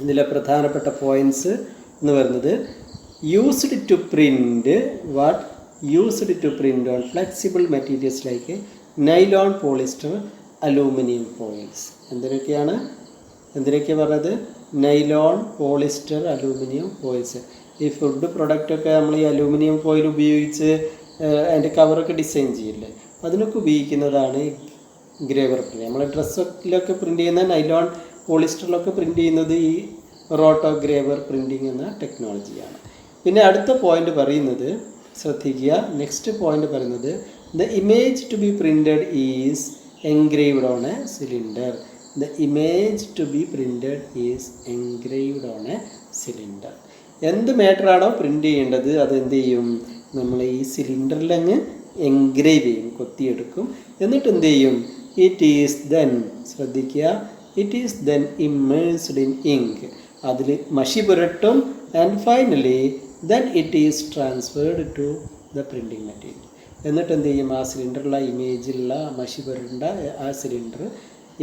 ഇതിലെ പ്രധാനപ്പെട്ട പോയിൻറ്റ്സ് എന്ന് പറയുന്നത് used to print what used to print on flexible materials like nylon, polyester, aluminium foils. എന്തിനൊക്കെയാണ് പറഞ്ഞത്? Nylon, polyester, aluminium foils. ഈ ഫുഡ് പ്രൊഡക്റ്റൊക്കെ നമ്മൾ ഈ അലൂമിനിയം ഫോയിൽ ഉപയോഗിച്ച് അതിൻ്റെ കവറൊക്കെ ഡിസൈൻ ചെയ്യില്ലേ, അതിനൊക്കെ ഉപയോഗിക്കുന്നതാണ് ഗ്രേവർ പ്രിൻ്റ്. നമ്മൾ ഡ്രസ്സിലൊക്കെ പ്രിൻ്റ് ചെയ്യുന്ന നൈലോൺ, പോളിസ്റ്ററിലൊക്കെ പ്രിൻ്റ് ചെയ്യുന്നത് ഈ റോട്ടോഗ്രേവർ പ്രിൻറ്റിങ് എന്ന ടെക്നോളജിയാണ്. പിന്നെ അടുത്ത പോയിന്റ് പറയുന്നത് ശ്രദ്ധിക്കുക. നെക്സ്റ്റ് പോയിന്റ് പറയുന്നത് the image to be printed is engraved on a cylinder. The image to be printed is engraved on a cylinder. എന്ത് മാറ്ററാണോ പ്രിൻ്റ് ചെയ്യേണ്ടത് അത് എന്ത് ചെയ്യും? നമ്മൾ ഈ സിലിണ്ടറിൽ അങ്ങ് എൻഗ്രേവ് ചെയ്യും, കൊത്തിയെടുക്കും. എന്നിട്ട് എന്ത് ചെയ്യും? ഇറ്റ് ഈസ് ദെൻ, ശ്രദ്ധിക്കുക, it is then immersed in ink. അതിൽ മഷി പുരട്ടും. And finally then it is transferred to the printing material. എന്നിട്ട് എന്ത് ചെയ്യും? ആ സിലിണ്ടറിലുള്ള ഇമേജിലുള്ള മഷി പുരണ്ട ആ സിലിണ്ടർ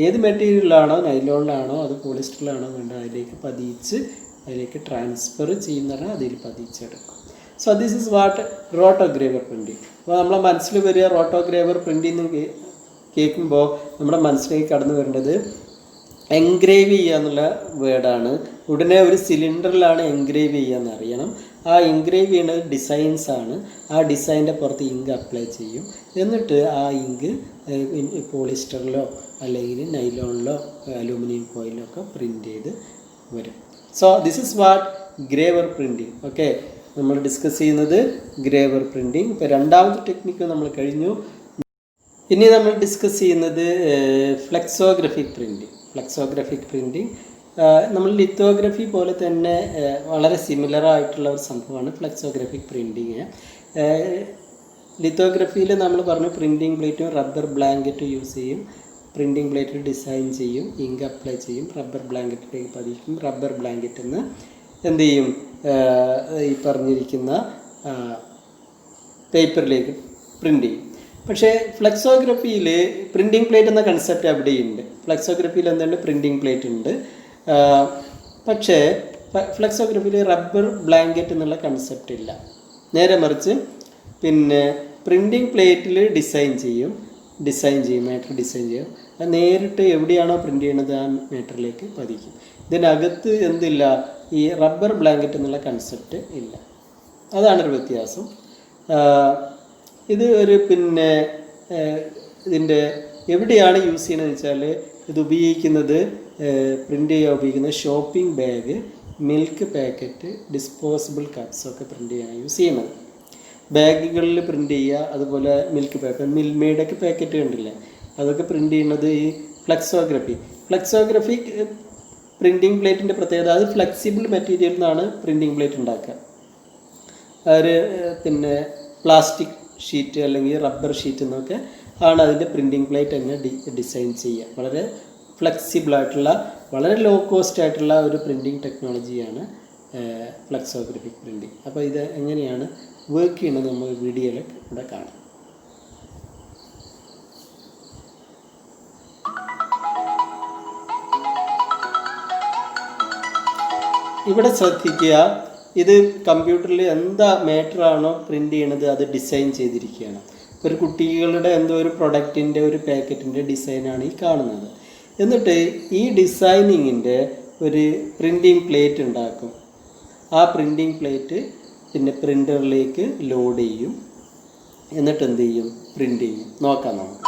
ഏത് മെറ്റീരിയലാണോ, നൈലോണിലാണോ അത് പോളിസ്റ്ററിലാണോ വേണ്ട, അതിലേക്ക് ട്രാൻസ്ഫർ ചെയ്യുന്ന അതിൽ പതിച്ചെടുക്കും. So this is what rotogravure printing. അപ്പോൾ നമ്മളെ മനസ്സിൽ വരിക റോട്ടോഗ്രേവർ പ്രിൻറ്റിങ് കേൾക്കുമ്പോൾ നമ്മുടെ മനസ്സിലേക്ക് കടന്നു വരേണ്ടത് എൻഗ്രേവ് ചെയ്യുക എന്നുള്ള വേർഡാണ്. ഉടനെ ഒരു സിലിണ്ടറിലാണ് എൻഗ്രേവ് ചെയ്യുക എന്നറിയണം. ആ എൻഗ്രേവ് ചെയ്യുന്നത് ഡിസൈൻസ് ആണ്. ആ ഡിസൈൻ്റെ പുറത്ത് ഇങ്ക് അപ്ലൈ ചെയ്യും. എന്നിട്ട് ആ ഇങ്ക് പോളിസ്റ്ററിലോ അല്ലെങ്കിൽ നൈലോണിലോ അലൂമിനിയം ഫോയിലോ ഒക്കെ പ്രിൻ്റ് ചെയ്ത് വരും. So this is what gravure printing. Okay, നമ്മൾ ഡിസ്കസ് ചെയ്യുന്നത് ഗ്രേവർ പ്രിൻറ്റിങ്. ഇപ്പോൾ രണ്ടാമത്തെ ടെക്നിക്ക് നമ്മൾ കഴിഞ്ഞു. ഇനി നമ്മൾ ഡിസ്കസ് ചെയ്യുന്നത് ഫ്ലെക്സോഗ്രഫിക് പ്രിൻറ്റിങ്. ഫ്ലെക്സോഗ്രഫിക് പ്രിൻറ്റിങ് നമ്മൾ ലിത്തോഗ്രഫി പോലെ തന്നെ വളരെ സിമിലർ ആയിട്ടുള്ള ഒരു സംഭവമാണ് ഫ്ലെക്സോഗ്രഫിക് പ്രിൻറ്റിങ്. ലിത്തോഗ്രഫിയിൽ നമ്മൾ പറഞ്ഞു പ്രിൻറ്റിങ് പ്ലേറ്റും റബ്ബർ ബ്ലാങ്കറ്റും യൂസ് ചെയ്യും. പ്രിൻറ്റിങ് പ്ലേറ്റിൽ ഡിസൈൻ ചെയ്യും, ഇങ്ക് അപ്ലൈ ചെയ്യും, റബ്ബർ ബ്ലാങ്കറ്റിലേക്ക് പതിക്കും. റബ്ബർ ബ്ലാങ്കറ്റിൽ നിന്ന് എന്ത് ചെയ്യും? ഈ പറഞ്ഞിരിക്കുന്ന പേപ്പറിലേക്ക് പ്രിൻ്റ് ചെയ്യും. പക്ഷേ ഫ്ലെക്സോഗ്രഫിയിൽ പ്രിൻറ്റിങ് പ്ലേറ്റ് എന്ന കൺസെപ്റ്റ് അവിടെയുണ്ട്. ഫ്ലെക്സോഗ്രഫിയിൽ എന്തുണ്ട്? പ്രിൻറ്റിങ് പ്ലേറ്റ് ഉണ്ട്. പക്ഷേ ഫ്ലെക്സോഗ്രഫിയിൽ റബ്ബർ ബ്ലാങ്കറ്റ് എന്നുള്ള കൺസെപ്റ്റ് ഇല്ല. നേരെ മറിച്ച് പിന്നെ പ്രിൻറ്റിങ് പ്ലേറ്റിൽ ഡിസൈൻ ചെയ്യും, മാറ്റർ ഡിസൈൻ ചെയ്യും. അത് നേരിട്ട് എവിടെയാണോ പ്രിൻ്റ് ചെയ്യണത് ആ മാറ്ററിലേക്ക് പതിക്കും. ഇതിനകത്ത് എന്തില്ല? ഈ റബ്ബർ ബ്ലാങ്കറ്റ് എന്നുള്ള കൺസെപ്റ്റ് ഇല്ല. അതാണൊരു വ്യത്യാസം. ഇത് ഒരു പിന്നെ ഇതിൻ്റെ എവിടെയാണ് യൂസ് ചെയ്യുന്നത് വെച്ചാൽ ഇത് ഉപയോഗിക്കുന്നത് പ്രിൻ്റ് ചെയ്യാൻ ഉപയോഗിക്കുന്ന shopping bag, milk packet, disposable കപ്സൊക്കെ പ്രിൻ്റ് ചെയ്യാൻ യൂസ് ചെയ്യുന്നത്. ബാഗുകളിൽ പ്രിൻ്റ് ചെയ്യുക, അതുപോലെ മിൽക്ക് പാക്കറ്റ്, മിൽമേഡൊക്കെ പാക്കറ്റ് കണ്ടില്ലേ, അതൊക്കെ പ്രിൻ്റ് ചെയ്യുന്നത് ഈ ഫ്ലെക്സോഗ്രഫി പ്രിൻറ്റിങ് പ്ലേറ്റിൻ്റെ പ്രത്യേകത അത് ഫ്ലെക്സിബിൾ മെറ്റീരിയൽ നിന്നാണ് പ്രിൻറ്റിങ് പ്ലേറ്റ് ഉണ്ടാക്കുക. ഒരു പിന്നെ പ്ലാസ്റ്റിക് ഷീറ്റ് അല്ലെങ്കിൽ റബ്ബർ ഷീറ്റ് എന്നൊക്കെ ആണ് അതിൻ്റെ പ്രിൻറ്റിങ് പ്ലേറ്റ് തന്നെ ഡിസൈൻ ചെയ്യുക. വളരെ ഫ്ലെക്സിബിളായിട്ടുള്ള, വളരെ ലോ കോസ്റ്റ് ആയിട്ടുള്ള ഒരു പ്രിൻറ്റിങ് ടെക്നോളജിയാണ് ഫ്ലെക്സോഗ്രഫിക് പ്രിൻറ്റിങ്. അപ്പോൾ ഇത് എങ്ങനെയാണ് വർക്ക് ചെയ്യുന്നത് നമ്മൾ വീഡിയോയിൽ ഇവിടെ കാണാം. ഇവിടെ ശ്രദ്ധിക്കുക, ഇത് കമ്പ്യൂട്ടറിൽ എന്താ മാറ്ററാണോ പ്രിൻ്റ് ചെയ്യണത് അത് ഡിസൈൻ ചെയ്തിരിക്കുകയാണ്. ഒരു കുട്ടികളുടെ എന്തോ ഒരു പ്രൊഡക്റ്റിൻ്റെ ഒരു പാക്കറ്റിൻ്റെ ഡിസൈനാണ് ഈ കാണുന്നത്. എന്നിട്ട് ഈ ഡിസൈനിങ്ങിൻ്റെ ഒരു പ്രിൻറ്റിങ് പ്ലേറ്റ് ഉണ്ടാക്കും. ആ പ്രിൻറ്റിംഗ് പ്ലേറ്റ് പിന്നെ പ്രിൻ്ററിലേക്ക് ലോഡ് ചെയ്യും. എന്നിട്ട് എന്ത് ചെയ്യും? പ്രിൻ്റ് ചെയ്യും. നോക്കാം നമുക്ക്.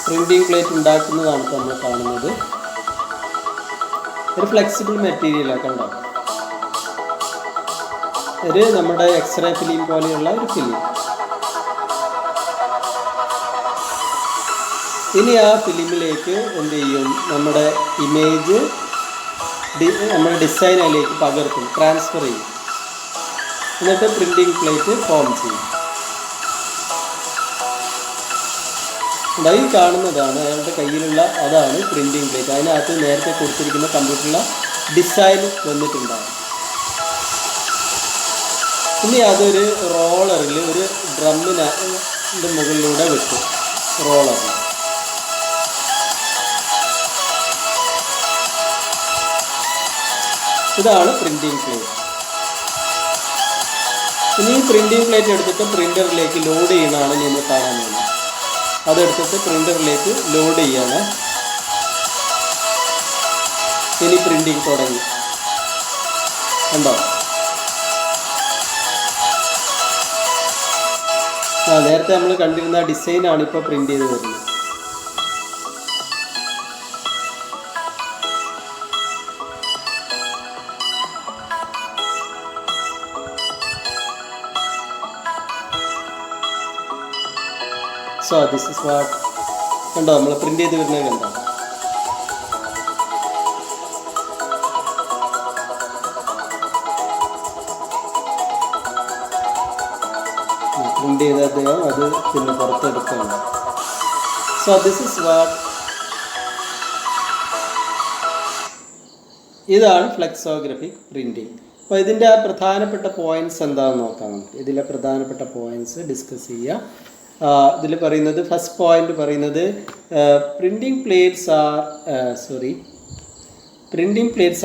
പ്രിൻറ്റിംഗ് പ്ലേറ്റ് ഉണ്ടാക്കുന്നതാണ് ഇപ്പോൾ നമ്മൾ കാണുന്നത്. ഒരു ഫ്ലെക്സിബിൾ മെറ്റീരിയലാണ്, കണ്ടോ? ഒരു നമ്മുടെ എക്സ്റേ ഫിലിം പോലെയുള്ള ഒരു ഫിലിം. ഇനി ആ ഫിലിമിലേക്ക് എന്ത് ചെയ്യും? നമ്മുടെ ഇമേജ് നമ്മുടെ ഡിസൈൻ അതിലേക്ക് പകർത്തും, ട്രാൻസ്ഫർ ചെയ്യും. എന്നിട്ട് പ്രിൻറ്റിംഗ് പ്ലേറ്റ് ഫോം ചെയ്യും. ഈ കാണുന്നതാണ് അയാളുടെ കയ്യിലുള്ള, അതാണ് പ്രിൻറ്റിംഗ് പ്ലേറ്റ്. അതിനകത്ത് നേരത്തെ കൊടുത്തിരിക്കുന്ന കമ്പ്യൂട്ടറിലെ ഡിസൈൻ വന്നിട്ടുണ്ടാകും. ഇനി അതൊരു റോളറിൽ, ഒരു ഡ്രമ്മിൻ്റെ മുകളിലൂടെ വെക്കും. റോളറിൽ ഇതാണ് പ്രിൻറ്റിംഗ് പ്ലേറ്റ്. ഇനി ഈ പ്രിൻറ്റിംഗ് പ്ലേറ്റ് എടുത്തിട്ട് പ്രിൻ്ററിലേക്ക് ലോഡ് ചെയ്യണമാണ് നമ്മൾ കാണാൻ പോകുന്നത്. അതെടുത്തിട്ട് പ്രിൻ്ററിലേക്ക് ലോഡ് ചെയ്യാണ്. ഇനി പ്രിൻറ്റിങ് തുടങ്ങി, കണ്ടോ? നേരത്തെ നമ്മൾ കണ്ടിരുന്ന ഡിസൈനാണ് ഇപ്പോൾ പ്രിൻ്റ് ചെയ്ത് വരുന്നത്. സോ ദിസ് ഇസ് വാട്ട്, കണ്ടോ? നമ്മൾ പ്രിൻ്റ് ചെയ്ത് വരുന്നത് കണ്ടോ? പ്രിൻ്റ് ചെയ്ത് അദ്ദേഹം അത് പിന്നെ പുറത്തെടുക്കുകയാണ്. സോ ദിസ് ഇസ് വാട്ട്, ഇതാണ് ഫ്ലെക്സോഗ്രാഫിക് പ്രിൻറ്റിങ്. അപ്പോൾ ഇതിൻ്റെ പ്രധാനപ്പെട്ട പോയിൻറ്റ്സ് എന്താണെന്ന് നോക്കാം നമുക്ക്. ഇതിലെ പ്രധാനപ്പെട്ട പോയിൻറ്റ്സ് ഡിസ്കസ് ചെയ്യാം. ഇതിൽ പറയുന്നത്, ഫസ്റ്റ് പോയിന്റ് പറയുന്നത്, printing plates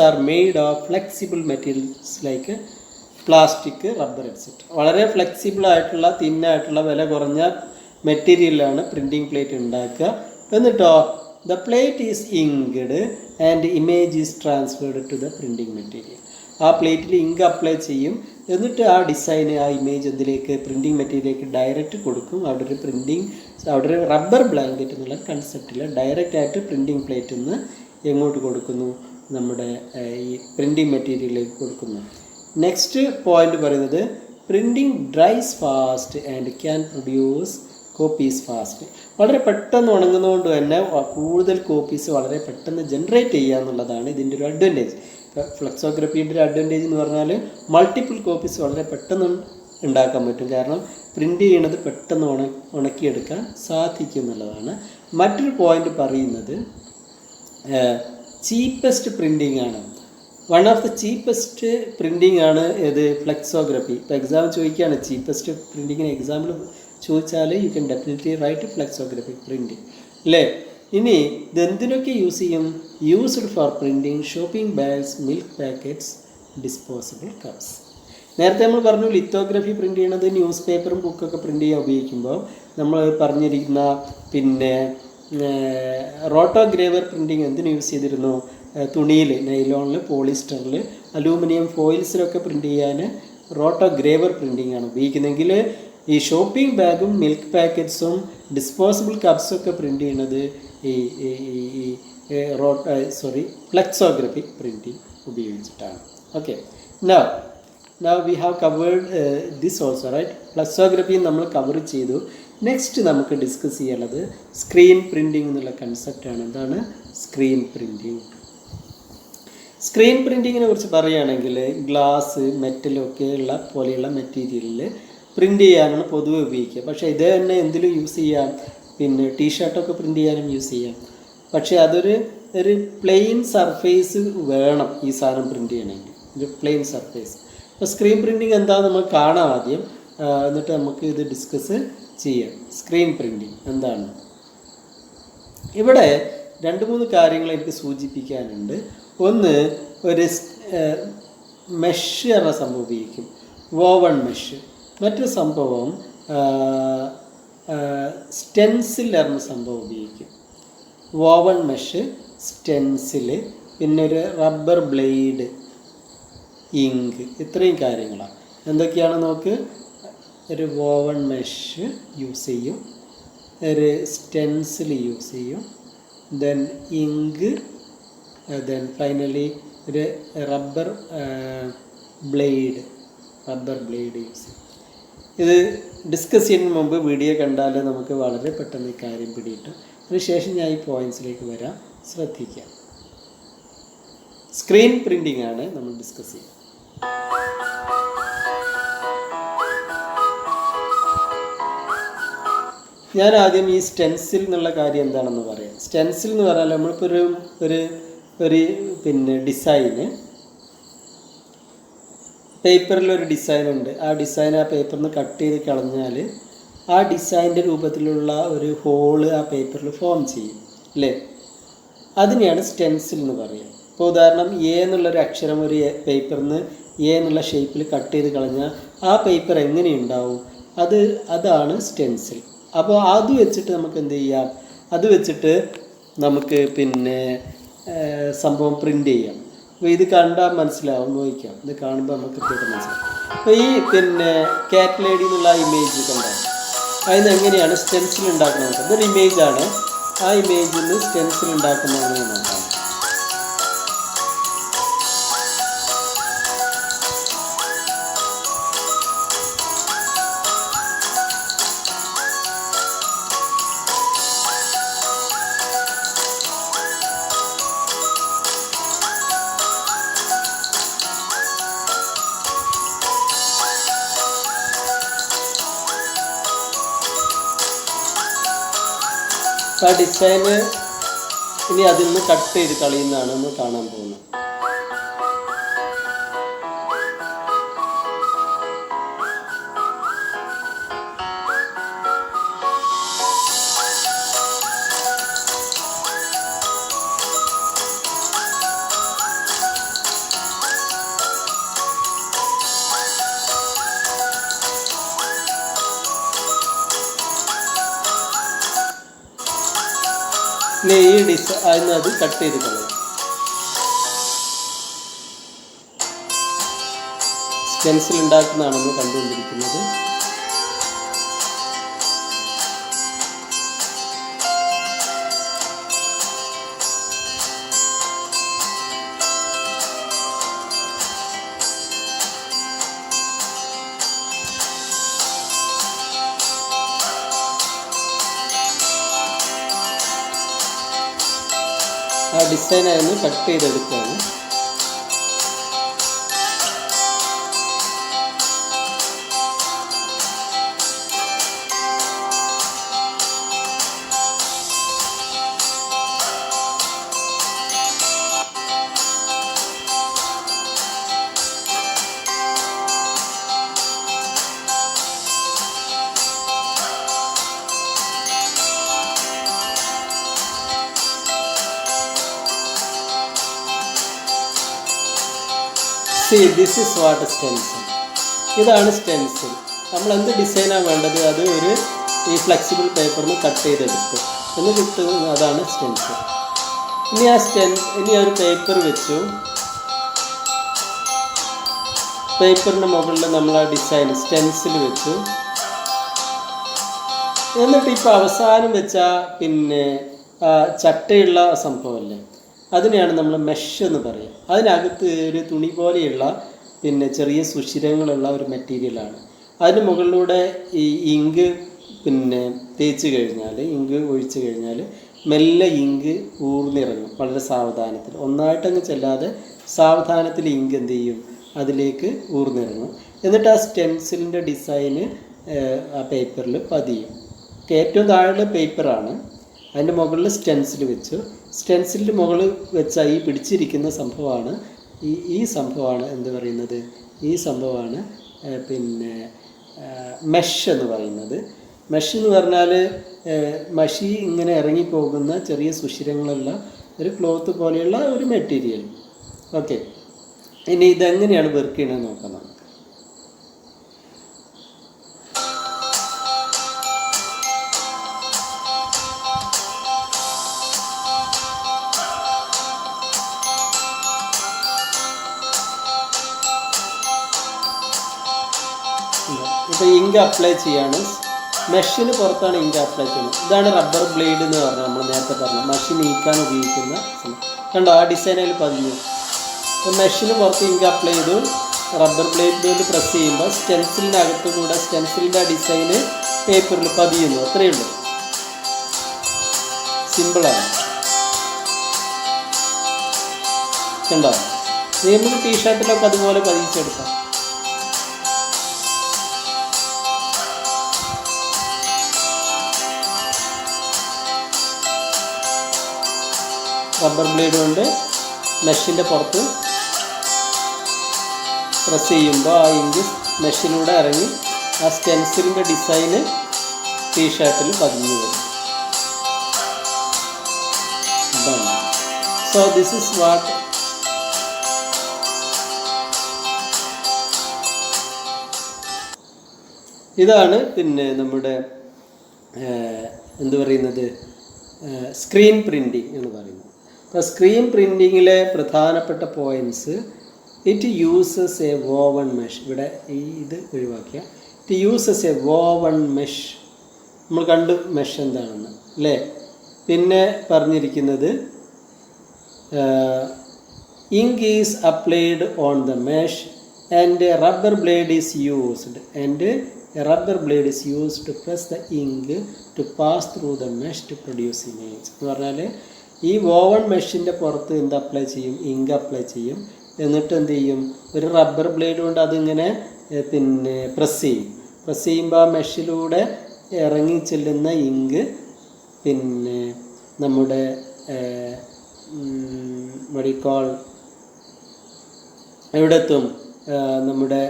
are made of flexible materials like plastic, rubber etcetera. വളരെ ഫ്ലെക്സിബിൾ ആയിട്ടുള്ള, തിന്നായിട്ടുള്ള, വില കുറഞ്ഞ മെറ്റീരിയലാണ് പ്രിൻറ്റിംഗ് പ്ലേറ്റ് ഉണ്ടാക്കുക. എന്നിട്ടോ, the plate is inked and image is transferred to the printing material. ആ പ്ലേറ്റിൽ ഇങ്ക് അപ്ലൈ ചെയ്യും. എന്നിട്ട് ആ ഡിസൈന്, ആ ഇമേജ് എന്തിലേക്ക്? പ്രിൻറ്റിംഗ് മെറ്റീരിയലിലേക്ക് ഡയറക്റ്റ് കൊടുക്കും. അവിടെ ഒരു റബ്ബർ ബ്ലാങ്കറ്റ് എന്നുള്ള കൺസെപ്റ്റിൽ ഡയറക്റ്റ് ആയിട്ട് പ്രിൻറ്റിംഗ് പ്ലേറ്റിൽ നിന്ന് എങ്ങോട്ട് കൊടുക്കുന്നു? നമ്മുടെ ഈ പ്രിൻറ്റിംഗ് മെറ്റീരിയലിലേക്ക് കൊടുക്കുന്നു. നെക്സ്റ്റ് പോയിന്റ് പറയുന്നത്, printing dries fast and can produce copies fast. വളരെ പെട്ടെന്ന് ഉണങ്ങുന്നതുകൊണ്ട് തന്നെ കൂടുതൽ കോപ്പീസ് വളരെ പെട്ടെന്ന് ജനറേറ്റ് ചെയ്യുക എന്നുള്ളതാണ് ഇതിൻ്റെ ഒരു അഡ്വാൻറ്റേജ്. ഫ്ലെക്സോഗ്രാഫിയുടെ ഒരു അഡ്വാൻറ്റേജ് എന്ന് പറഞ്ഞാൽ മൾട്ടിപ്പിൾ കോപ്പീസ് വളരെ പെട്ടെന്ന് ഉണ്ടാക്കാൻ പറ്റും. കാരണം പ്രിൻ്റ് ചെയ്യണത് പെട്ടെന്ന് ഉണക്കിയെടുക്കാൻ സാധിക്കും എന്നുള്ളതാണ്. മറ്റൊരു പോയിന്റ് പറയുന്നത്, ചീപ്പസ്റ്റ് പ്രിൻറ്റിംഗ് ആണ്. One of the cheapest printing ആണ് ഇത് ഫ്ലെക്സോഗ്രാഫി. ഇപ്പോൾ എക്സാം ചോദിക്കുകയാണ് ചീപ്പസ്റ്റ് പ്രിൻറ്റിങ്ങിന് എക്സാമ്പിൾ ചോദിച്ചാൽ you can definitely write flexographic printing അല്ലേ. ഇനി ഇതെന്തിനൊക്കെ യൂസ് ചെയ്യും? Used for printing shopping bags, milk packets, disposable cups. നേരത്തെ നമ്മൾ പറഞ്ഞു ലിത്തോഗ്രഫി പ്രിൻറ്റ് ചെയ്യണത് ന്യൂസ് പേപ്പറും ബുക്കൊക്കെ പ്രിൻറ്റ് ചെയ്യാൻ ഉപയോഗിക്കുമ്പോൾ നമ്മൾ പറഞ്ഞിരിക്കുന്ന പിന്നെ റോട്ടോഗ്രേവർ പ്രിൻറ്റിങ് എന്തിനു യൂസ് ചെയ്തിരുന്നു? തുണിയിൽ, നൈലോണിൽ, പോളിസ്റ്ററിൽ, അലൂമിനിയം ഫോയിൽസിലൊക്കെ പ്രിൻറ്റ് ചെയ്യാൻ റോട്ടോഗ്രേവർ പ്രിൻറ്റിംഗ് ആണ് ഉപയോഗിക്കുന്നതെങ്കിൽ ഈ ഷോപ്പിംഗ് ബാഗും മിൽക്ക് പാക്കറ്റ്സും ഡിസ്പോസിബിൾ കപ്സും ഒക്കെ പ്രിൻറ്റ് ചെയ്യണത് ഈ ഫ്ലെക്സോഗ്രാഫിക് പ്രിൻറ്റിംഗ് ഉപയോഗിച്ചിട്ടാണ്. Okay, now we have covered this also, right? ഫ്ലെക്സോഗ്രാഫി നമ്മൾ കവർ ചെയ്തു. നെക്സ്റ്റ് നമുക്ക് ഡിസ്കസ് ചെയ്യാനുള്ളത് സ്ക്രീൻ പ്രിൻറ്റിംഗ് എന്നുള്ള കൺസെപ്റ്റാണ്. എന്താണ് സ്ക്രീൻ പ്രിൻറ്റിംഗ്? സ്ക്രീൻ പ്രിൻറ്റിങ്ങിനെ കുറിച്ച് പറയുകയാണെങ്കിൽ ഗ്ലാസ്, മെറ്റലൊക്കെ ഉള്ള പോലെയുള്ള മെറ്റീരിയലിൽ പ്രിൻറ്റ് ചെയ്യാനാണ് പൊതുവെ ഉപയോഗിക്കുക. പക്ഷേ ഇത് തന്നെ എന്തിലും യൂസ് ചെയ്യാം. പിന്നെ ടീഷർട്ടൊക്കെ പ്രിൻറ്റ് ചെയ്യാനും യൂസ് ചെയ്യാം. പക്ഷേ അതൊരു പ്ലെയിൻ സർഫേസ് വേണം ഈ സാധനം പ്രിൻറ്റ് ചെയ്യണമെങ്കിൽ, ഒരു പ്ലെയിൻ സർഫേസ്. അപ്പോൾ സ്ക്രീൻ പ്രിൻറ്റിങ് എന്താണെന്ന് നമുക്ക് കാണാം ആദ്യം, എന്നിട്ട് നമുക്ക് ഇത് ഡിസ്കസ് ചെയ്യാം. സ്ക്രീൻ പ്രിൻറ്റിങ് എന്താണ്? ഇവിടെ 2-3 കാര്യങ്ങൾ എനിക്ക് സൂചിപ്പിക്കാനുണ്ട്. ഒന്ന്, ഒരു മെഷ് എന്ന സംഭവം ഉപയോഗിക്കും, വോവൺ മെഷ്. മറ്റൊരു സംഭവം സ്റ്റെൻസിൽ പറഞ്ഞ സംഭവം ഉപയോഗിക്കും. വോവൺ മെഷ്, സ്റ്റെൻസിൽ, പിന്നെ ഒരു റബ്ബർ ബ്ലേഡ്, ഇങ്ക്, ഇത്രയും കാര്യങ്ങളാണ്. എന്തൊക്കെയാണ് നോക്ക്. ഒരു വോവൺ മെഷ് യൂസ് ചെയ്യും, ഒരു സ്റ്റെൻസിൽ യൂസ് ചെയ്യും, ദെൻ ഇങ്ക്, ദെൻ ഫൈനലി ഒരു റബ്ബർ ബ്ലേഡ് യൂസ് ചെയ്യും. ഇത് ഡിസ്കസ് ചെയ്യുന്നതിന് മുമ്പ് വീഡിയോ കണ്ടാൽ നമുക്ക് വളരെ പെട്ടെന്ന് ഈ കാര്യം പിടിയിട്ടു. അതിനുശേഷം ഞാൻ ഈ പോയിൻറ്റ്സിലേക്ക് വരാം, ശ്രദ്ധിക്കാം. സ്ക്രീൻ പ്രിൻറ്റിംഗ് ആണ് നമ്മൾ ഡിസ്കസ് ചെയ്യുന്നത്. ഞാൻ ആദ്യം ഈ സ്റ്റെൻസിൽ എന്നുള്ള കാര്യം എന്താണെന്ന് പറയാം. സ്റ്റെൻസിൽ എന്ന് പറഞ്ഞാൽ നമ്മളിപ്പോൾ ഒരു പിന്നെ ഡിസൈന് പേപ്പറിലൊരു ഡിസൈൻ ഉണ്ട്. ആ ഡിസൈൻ ആ പേപ്പറിൽ നിന്ന് കട്ട് ചെയ്ത് കളഞ്ഞാൽ ആ ഡിസൈൻ്റെ രൂപത്തിലുള്ള ഒരു ഹോള് ആ പേപ്പറിൽ ഫോം ചെയ്യും അല്ലേ? അതിനെയാണ് സ്റ്റെൻസിൽ എന്ന് പറയുക. ഇപ്പോൾ ഉദാഹരണം എ എന്നുള്ളൊരു അക്ഷരം ഒരു പേപ്പറിൽ നിന്ന് എ എന്നുള്ള ഷേപ്പിൽ കട്ട് ചെയ്ത് കളഞ്ഞാൽ ആ പേപ്പർ എങ്ങനെയുണ്ടാവും? അതാണ് സ്റ്റെൻസിൽ. അപ്പോൾ അത് വെച്ചിട്ട് നമുക്ക് എന്ത് ചെയ്യാം? അത് വെച്ചിട്ട് നമുക്ക് പിന്നെ സംഭവം പ്രിൻ്റ് ചെയ്യാം. അപ്പോൾ ഇത് കണ്ടാൽ മനസ്സിലാവും, നോക്കാം. ഇത് കാണുമ്പോൾ നമുക്ക് കൃത്യമായിട്ട് മനസ്സിലാവും. അപ്പോൾ ഈ പിന്നെ കാറ്റ് ലേഡി എന്നുള്ള ഇമേജ് കണ്ടാൽ അതിന് എങ്ങനെയാണ് സ്റ്റെൻസിൽ ഉണ്ടാക്കുന്നത്? ഇതൊരു ഇമേജാണ്. ആ ഇമേജിൽ നിന്ന് സ്റ്റെൻസിൽ ഉണ്ടാക്കുന്നത് എങ്ങനെയാണ് നോക്കാം. ആ ഡിസൈന് ഇനി അതിൽ നിന്ന് കട്ട് ചെയ്ത് കളയുന്നതാണ് നമ്മൾ കാണാൻ പോകുന്നത്. ഇനി ഈ ഡിസൈൻ അത് കട്ട് ചെയ്ത് കളയും. സ്റ്റെൻസിൽ ഉണ്ടാക്കുന്നതാണ് നമ്മൾ കണ്ടുകൊണ്ടിരിക്കുന്നത്. ആ ഡിസൈൻ ആയിരുന്നു കട്ട് ചെയ്തെടുക്കുകയാണ്. This is what stencil. ഇതാണ് സ്റ്റെൻസിൽ. നമ്മൾ എന്ത് ഡിസൈനാണ് വേണ്ടത് അത് ഒരു ഈ ഫ്ലെക്സിബിൾ പേപ്പറിന് കട്ട് ചെയ്തെടുക്കും എന്ന് കിട്ടുന്നത്, അതാണ് സ്റ്റെൻസിൽ. ഇനി ഒരു പേപ്പർ വെച്ചു. പേപ്പറിൻ്റെ മുകളിൽ നമ്മൾ ആ ഡിസൈൻ സ്റ്റെൻസിൽ വെച്ചു. എന്നിട്ട് ഇപ്പോൾ അവസാനം വെച്ച പിന്നെ ചട്ടയുള്ള സംഭവമല്ലേ, അതിനെയാണ് നമ്മൾ മെഷ് എന്ന് പറയുക. അതിനകത്ത് ഒരു തുണി പോലെയുള്ള പിന്നെ ചെറിയ സുഷിരങ്ങളുള്ള ഒരു മെറ്റീരിയലാണ്. അതിന് മുകളിലൂടെ ഈ ഇങ്ക് പിന്നെ തേച്ച് കഴിഞ്ഞാൽ, ഇങ്ക് ഒഴിച്ച് കഴിഞ്ഞാൽ മെല്ലെ ഇങ്ക് ഊർന്നിറങ്ങും. വളരെ സാവധാനത്തിൽ, ഒന്നായിട്ടങ്ങ് ചെല്ലാതെ സാവധാനത്തിൽ ഇങ്ക് എന്ത് ചെയ്യും? അതിലേക്ക് ഊർന്നിറങ്ങും. എന്നിട്ട് ആ സ്റ്റെൻസിലിൻ്റെ ഡിസൈന് ആ പേപ്പറിൽ പതിയും. ഏറ്റവും താഴെ പേപ്പറാണ്, അതിൻ്റെ മുകളിൽ സ്റ്റെൻസിൽ വെച്ചു. സ്റ്റെൻസിലിൻ്റെ മുകളിൽ വെച്ച ഈ പിടിച്ചിരിക്കുന്ന സംഭവമാണ് ഈ സംഭവമാണ് എന്ത് പറയുന്നത്? ഈ സംഭവമാണ് പിന്നെ മെഷ് എന്ന് പറയുന്നത്. മെഷ് എന്ന് പറഞ്ഞാൽ മഷി ഇങ്ങനെ ഇറങ്ങിപ്പോകുന്ന ചെറിയ സുഷിരങ്ങളുള്ള ഒരു ക്ലോത്ത് പോലെയുള്ള ഒരു മെറ്റീരിയൽ. ഓക്കെ, ഇനി ഇതെങ്ങനെയാണ് വർക്ക് ചെയ്യണമെന്ന് നോക്കാം നമുക്ക്. ഇപ്പോൾ ഇങ്ക് അപ്ലൈ ചെയ്യാണ്, മെഷിന് പുറത്താണ് ഇങ്ക് അപ്ലൈ ചെയ്യുന്നത്. ഇതാണ് റബ്ബർ ബ്ലേഡ് എന്ന് പറഞ്ഞാൽ നമ്മൾ നേരത്തെ പറഞ്ഞു മെഷീൻ നീക്കാൻ ഉപയോഗിക്കുന്ന കണ്ടോ, ആ ഡിസൈൻ അതിൽ പതിഞ്ഞു. അപ്പോൾ മെഷിന് പുറത്ത് ഇങ്ക് അപ്ലൈ ചെയ്തു, റബ്ബർ ബ്ലേഡ് കൊണ്ട് പ്രസ് ചെയ്യുമ്പോൾ സ്റ്റെൻസിലിനകത്ത് കൂടെ സ്റ്റെൻസിലിൻ്റെ ആ ഡിസൈന് പേപ്പറിൽ പതിയുന്നു. അത്രയേ ഉള്ളൂ, സിമ്പിളാണ്. കണ്ടോ, നമുക്ക് ടീഷർട്ടിലൊക്കെ അതുപോലെ പതിച്ചെടുക്കാം. റബ്ബർ ബ്ലേഡ് കൊണ്ട് മെഷിൻ്റെ പുറത്ത് പ്രസ് ചെയ്യുമ്പോൾ ആ ഇങ്ക് മെഷിലൂടെ ഇറങ്ങി ആ സ്റ്റെൻസിലിൻ്റെ ഡിസൈന് ടീഷർട്ടിൽ പതിഞ്ഞു വരും. ഇതാണ്. സോ ദിസ് ഇസ് വാട്ട് ഇതാണ് പിന്നെ നമ്മുടെ എന്ത് പറയുന്നത് സ്ക്രീൻ പ്രിൻറ്റിങ് എന്ന് പറയുന്നത്. അപ്പോൾ സ്ക്രീൻ പ്രിൻറ്റിങ്ങിലെ പ്രധാനപ്പെട്ട points, it uses a woven mesh. ഇവിടെ ഇത് ഒഴിവാക്കിയ it uses a woven mesh. നമ്മൾ കണ്ടു മെഷ് എന്താണെന്ന് അല്ലേ. പിന്നെ പറഞ്ഞിരിക്കുന്നത് ink is applied on the mesh and a rubber blade is used a rubber blade is used to press the ink to pass through the mesh to produce image. എന്ന് പറഞ്ഞാൽ ഈ woven മെഷിൻ്റെ പുറത്ത് എന്ത് apply ചെയ്യും, ink apply ചെയ്യും. എന്നിട്ട് എന്ത് ചെയ്യും, ഒരു റബ്ബർ ബ്ലേഡ് കൊണ്ട് അതിങ്ങനെ പിന്നെ പ്രസ് ചെയ്യുമ്പോൾ ആ മെഷിലൂടെ ഇറങ്ങി ചെല്ലുന്ന ഇങ്ക് പിന്നെ നമ്മുടെ മെഡിക്കോൾ എവിടെ എത്തും, നമ്മുടെ